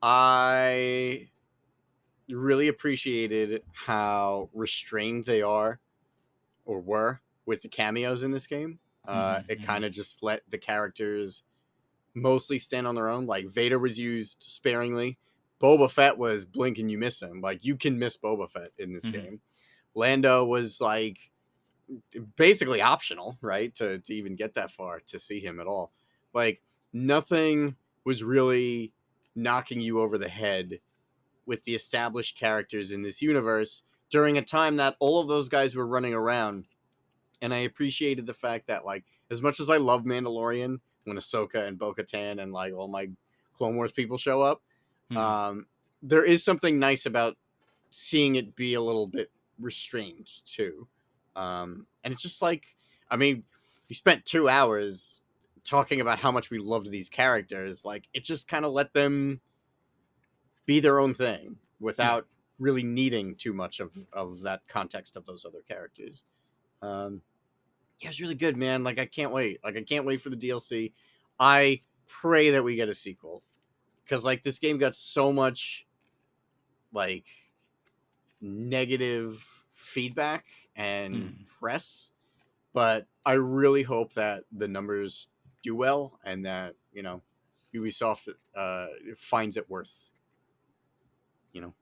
I really appreciated how restrained they are, or were, with the cameos in this game. It kind of just let the characters mostly stand on their own. Like Vader was used sparingly. Boba Fett was blink and you miss him. Like you can miss Boba Fett in this game. Lando was like basically optional, right? To even get that far, to see him at all. Like nothing was really knocking you over the head with the established characters in this universe during a time that all of those guys were running around. And I appreciated the fact that, like, as much as I love Mandalorian, when Ahsoka and Bo-Katan and like all my Clone Wars people show up, there is something nice about seeing it be a little bit restrained too. And it's just like, I mean, we spent 2 hours talking about how much we loved these characters. Like, it just kind of let them be their own thing without really needing too much of that context of those other characters. Yeah, it's really good, man. Like, I can't wait. Like, I can't wait for the DLC. I pray that we get a sequel, because like this game got so much like negative feedback and press, but I really hope that the numbers do well and that, you know, Ubisoft finds it worth, you know,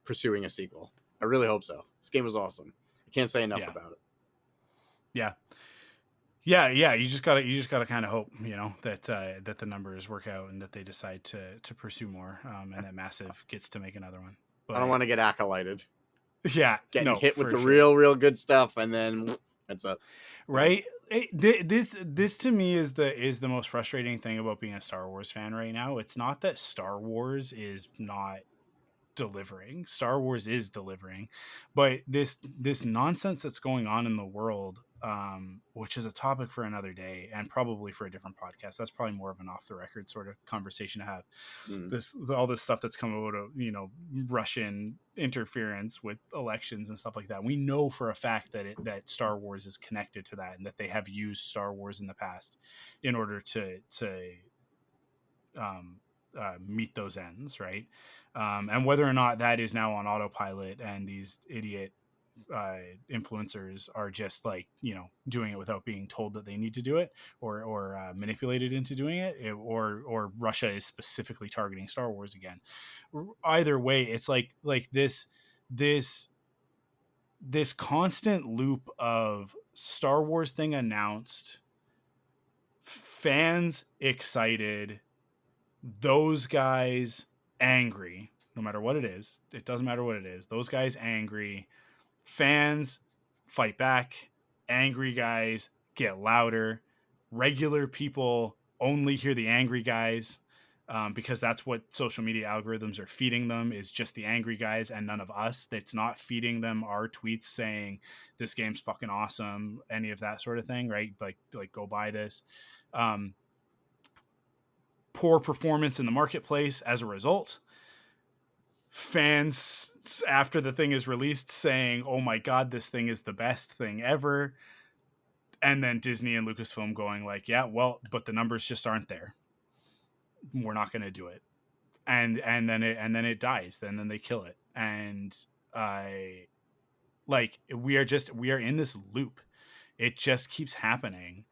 pursuing a sequel. I really hope so. This game was awesome. I can't say enough about it. Yeah. You just gotta kind of hope, you know, that that the numbers work out and that they decide to pursue more, and that Massive gets to make another one. But I don't want to get acolyted. Yeah, getting hit with the real good stuff, and then that's up. Right. This to me is the most frustrating thing about being a Star Wars fan right now. It's not that Star Wars is not delivering. Star Wars is delivering, but this nonsense that's going on in the world, which is a topic for another day and probably for a different podcast. That's probably more of an off the record sort of conversation to have. All this stuff that's come out of, you know, Russian interference with elections and stuff like that. We know for a fact that Star Wars is connected to that, and that they have used Star Wars in the past in order to meet those ends, right? And whether or not that is now on autopilot and these idiot influencers are just like, you know, doing it without being told that they need to do it, or manipulated into doing it, or Russia is specifically targeting Star Wars again. Either way, it's like this constant loop of Star Wars thing announced, fans excited, those guys angry, no matter what it is. It doesn't matter what it is. Those guys angry, fans fight back, angry guys get louder, regular people only hear the angry guys, because that's what social media algorithms are feeding them, is just the angry guys and none of us. That's not feeding them our tweets saying this game's fucking awesome, any of that sort of thing, right? Like go buy this. Poor performance in the marketplace as a result. Fans after the thing is released saying, oh my god, this thing is the best thing ever. And then Disney and Lucasfilm going like, yeah, well, but the numbers just aren't there. We're not going to do it. And then it dies. Then they kill it. And we are in this loop. It just keeps happening.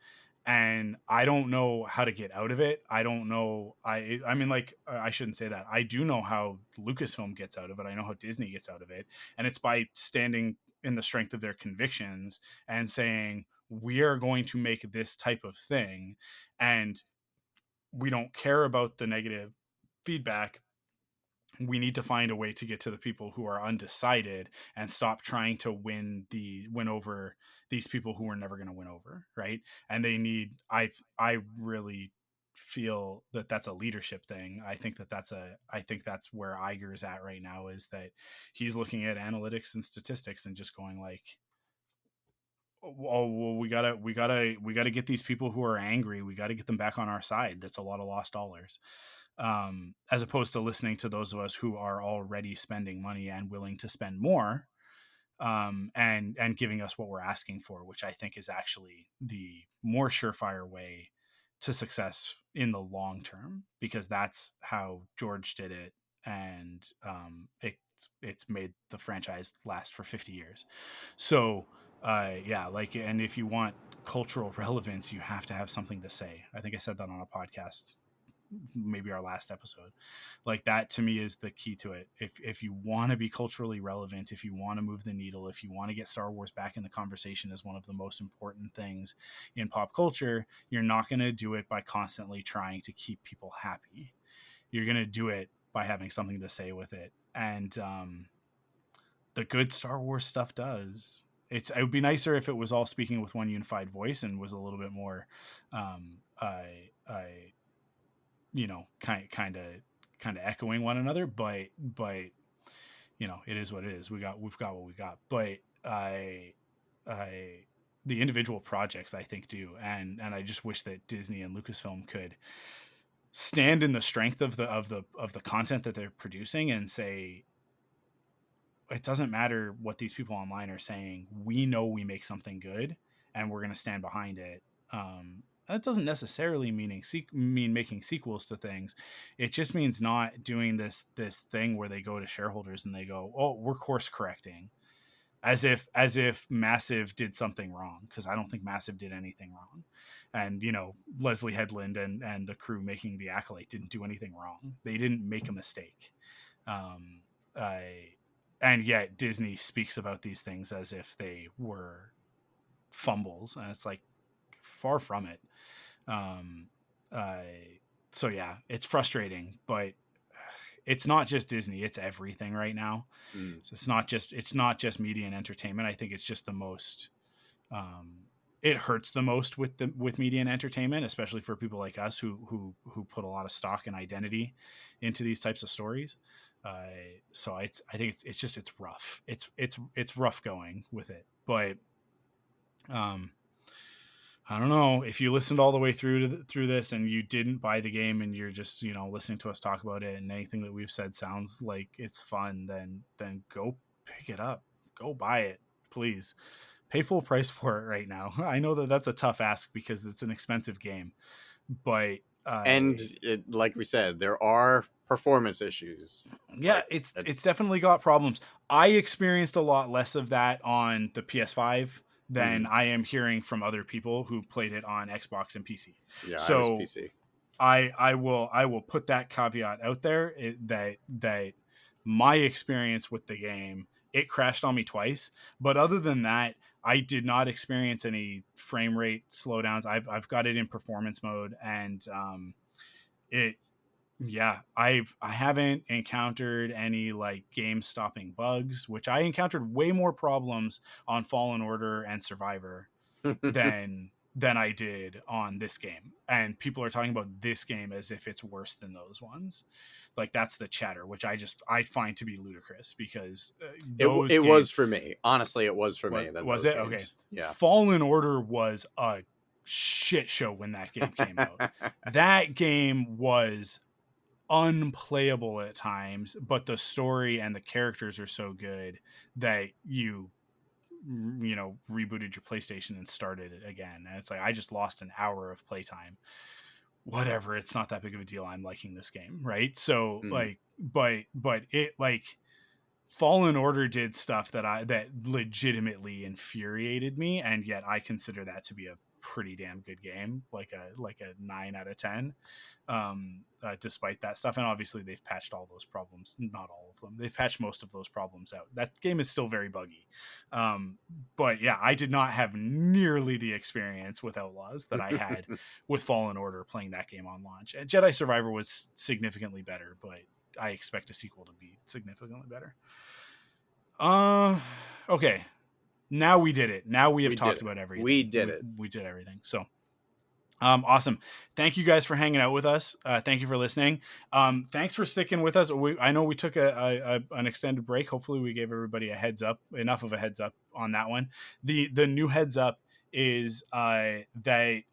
And I don't know how to get out of it. I don't know. I mean, like, I shouldn't say that. I do know how Lucasfilm gets out of it. I know how Disney gets out of it. And it's by standing in the strength of their convictions and saying, we are going to make this type of thing. And we don't care about the negative feedback. We need to find a way to get to the people who are undecided and stop trying to win over these people who we're never going to win over, right? And they need, I really feel that that's a leadership thing. I think that's where Iger's at right now, is that he's looking at analytics and statistics and just going like, oh well, we gotta get these people who are angry, we gotta get them back on our side. That's a lot of lost dollars, as opposed to listening to those of us who are already spending money and willing to spend more, and giving us what we're asking for, which I think is actually the more surefire way to success in the long term, because that's how George did it. And it's made the franchise last for 50 years. So yeah, like, and if you want cultural relevance, you have to have something to say. I think I said that on a podcast, maybe our last episode. Like, that to me is the key to it. If you want to be culturally relevant, if you want to move the needle, if you want to get Star Wars back in the conversation as one of the most important things in pop culture, you're not going to do it by constantly trying to keep people happy. You're going to do it by having something to say with it. And the good Star Wars stuff does. It would be nicer if it was all speaking with one unified voice and was a little bit more, kind of echoing one another. But it is what it is. We've got what we got. But the individual projects, I think, do, and I just wish that Disney and Lucasfilm could stand in the strength of the content that they're producing and say, it doesn't matter what these people online are saying. We know we make something good, and we're going to stand behind it. That doesn't necessarily mean making sequels to things. It just means not doing this thing where they go to shareholders and they go, "Oh, we're course correcting," as if Massive did something wrong, because I don't think Massive did anything wrong. And Leslie Headland and the crew making the Acolyte didn't do anything wrong. They didn't make a mistake. And yet Disney speaks about these things as if they were fumbles, and it's like, far from it. So yeah, it's frustrating, but it's not just Disney, it's everything right now. So it's not just media and entertainment. I think it's just the most, it hurts the most with media and entertainment, especially for people like us who put a lot of stock and identity into these types of stories. So I think it's rough. It's rough going with it, but I don't know, if you listened all the way through this and you didn't buy the game and you're just listening to us talk about it, and anything that we've said sounds like it's fun, then go pick it up, go buy it, please. Pay full price for it right now. I know that that's a tough ask because it's an expensive game, but like we said, there are performance issues. Yeah, it's definitely got problems. I experienced a lot less of that on the PS5 than I am hearing from other people who played it on Xbox and PC. Yeah, so I was PC. I will put that caveat out there, that my experience with the game, it crashed on me twice, but other than that, I did not experience any frame rate slowdowns. I've got it in performance mode, and I haven't encountered any like game stopping bugs, which I encountered way more problems on Fallen Order and Survivor than than I did on this game. And people are talking about this game as if it's worse than those ones. Like, that's the chatter, which I find to be ludicrous, because it was for me. Honestly, it was for me. Was it? Games. Okay. Yeah. Fallen Order was a shit show when that game came out. That game was unplayable at times, but the story and the characters are so good that you rebooted your PlayStation and started it again. And it's like, I just lost an hour of playtime. Whatever, it's not that big of a deal. I'm liking this game, right? So like, but it, like, Fallen Order did stuff that legitimately infuriated me, and yet I consider that to be a pretty damn good game, like a 9 out of 10. Despite that stuff, and obviously they've patched all those problems. Not all of them. They've patched most of those problems out. That game is still very buggy. But yeah, I did not have nearly the experience with Outlaws that I had with Fallen Order playing that game on launch. And Jedi Survivor was significantly better, but I expect a sequel to be significantly better. Okay. Now we did it. Now we have talked about everything. We did it. We did everything. So, awesome. Thank you guys for hanging out with us. Thank you for listening. Thanks for sticking with us. I know we took an extended break. Hopefully we gave everybody enough of a heads up on that one. The new heads up is that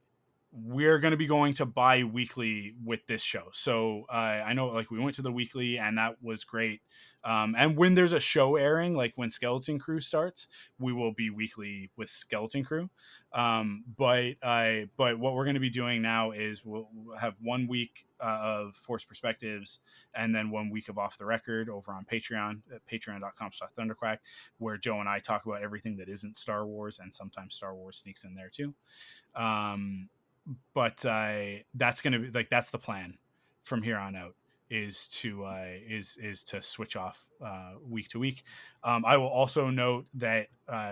we're going to be going to bi-weekly with this show. So I know, like, we went to the weekly and that was great. And when there's a show airing, like when Skeleton Crew starts, we will be weekly with Skeleton Crew. But what we're going to be doing now is we'll have 1 week of Force Perspectives, and then 1 week of Off the Record over on Patreon at patreon.com/ThunderQuack, where Joe and I talk about everything that isn't Star Wars, and sometimes Star Wars sneaks in there too. But that's going to be, like, that's the plan from here on out, is to switch off week to week. I will also note that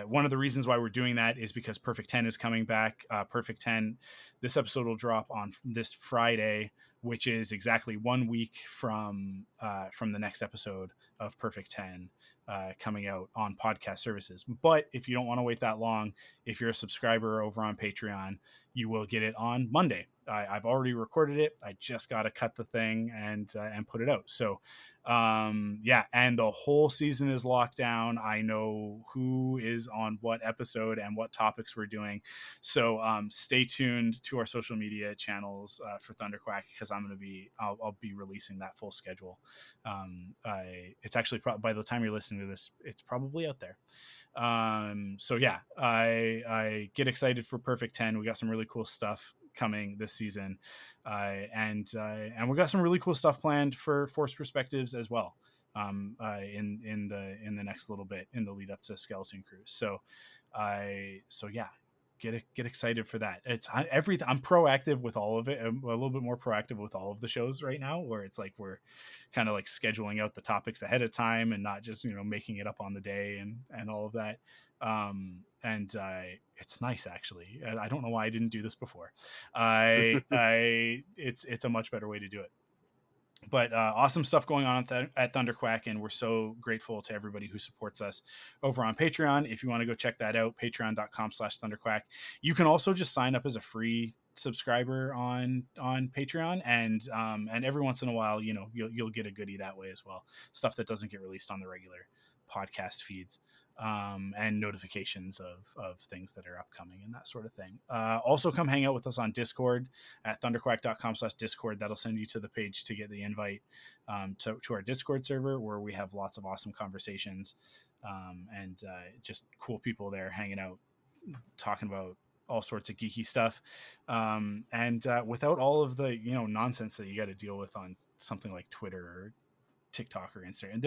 one of the reasons why we're doing that is because Perfect 10 is coming back. Perfect 10, this episode will drop on this Friday, which is exactly 1 week from the next episode of Perfect 10 coming out on podcast services. But if you don't want to wait that long, if you're a subscriber over on Patreon, you will get it on Monday. I've already recorded it. I just got to cut the thing and put it out. So yeah, and the whole season is locked down. I know who is on what episode and what topics we're doing. So stay tuned to our social media channels for ThunderQuack, because I'll be releasing that full schedule. It's actually by the time you're listening to this, it's probably out there. So yeah, I get excited for Perfect 10. We got some really cool stuff coming this season, and we got some really cool stuff planned for Force Perspectives as well, in the next little bit, in the lead up to Skeleton Crew. So yeah, get excited for that. It's everything. I'm proactive with all of it. I'm a little bit more proactive with all of the shows right now, where it's like we're kind of like scheduling out the topics ahead of time and not just making it up on the day and all of that. It's nice, actually. I don't know why I didn't do this before. It's a much better way to do it. But awesome stuff going on at ThunderQuack, and we're so grateful to everybody who supports us over on Patreon. If you want to go check that out, patreon.com/ThunderQuack. You can also just sign up as a free subscriber on Patreon, and every once in a while, you'll get a goodie that way as well. Stuff that doesn't get released on the regular podcast feeds. And notifications of things that are upcoming and that sort of thing. Also come hang out with us on Discord at thunderquack.com/Discord. That'll send you to the page to get the invite to our Discord server, where we have lots of awesome conversations and just cool people there hanging out, talking about all sorts of geeky stuff. And without all of the, nonsense that you got to deal with on something like Twitter or TikTok or Instagram.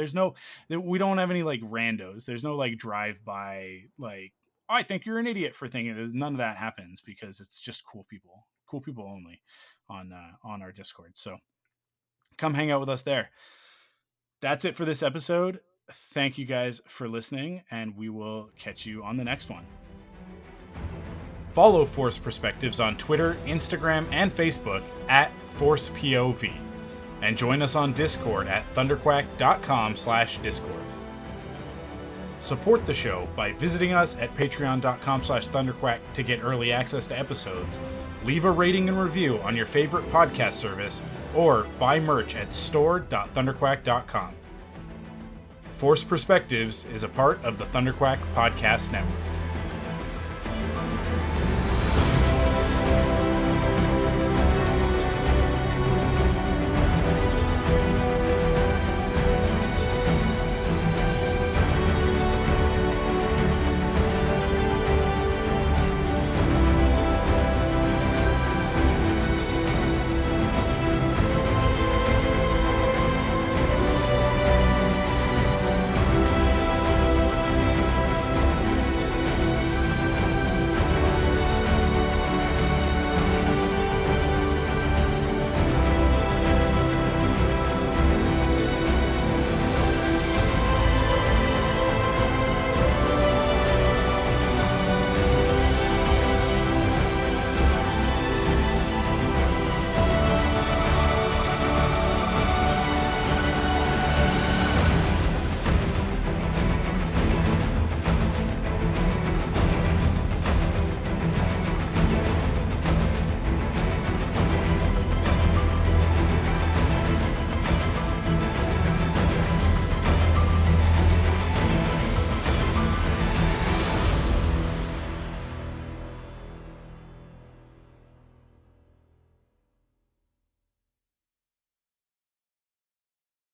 We don't have any like randos. There's no like drive-by, like, I think you're an idiot for thinking. None of that happens, because it's just cool people only on our Discord. So come hang out with us there. That's it for this episode. Thank you guys for listening, and we will catch you on the next one. Follow Force Perspectives on Twitter, Instagram, and Facebook at ForcePOV. And join us on Discord at thunderquack.com/Discord. Support the show by visiting us at patreon.com/ThunderQuack to get early access to episodes, leave a rating and review on your favorite podcast service, or buy merch at store.thunderquack.com. Force Perspectives is a part of the ThunderQuack Podcast Network.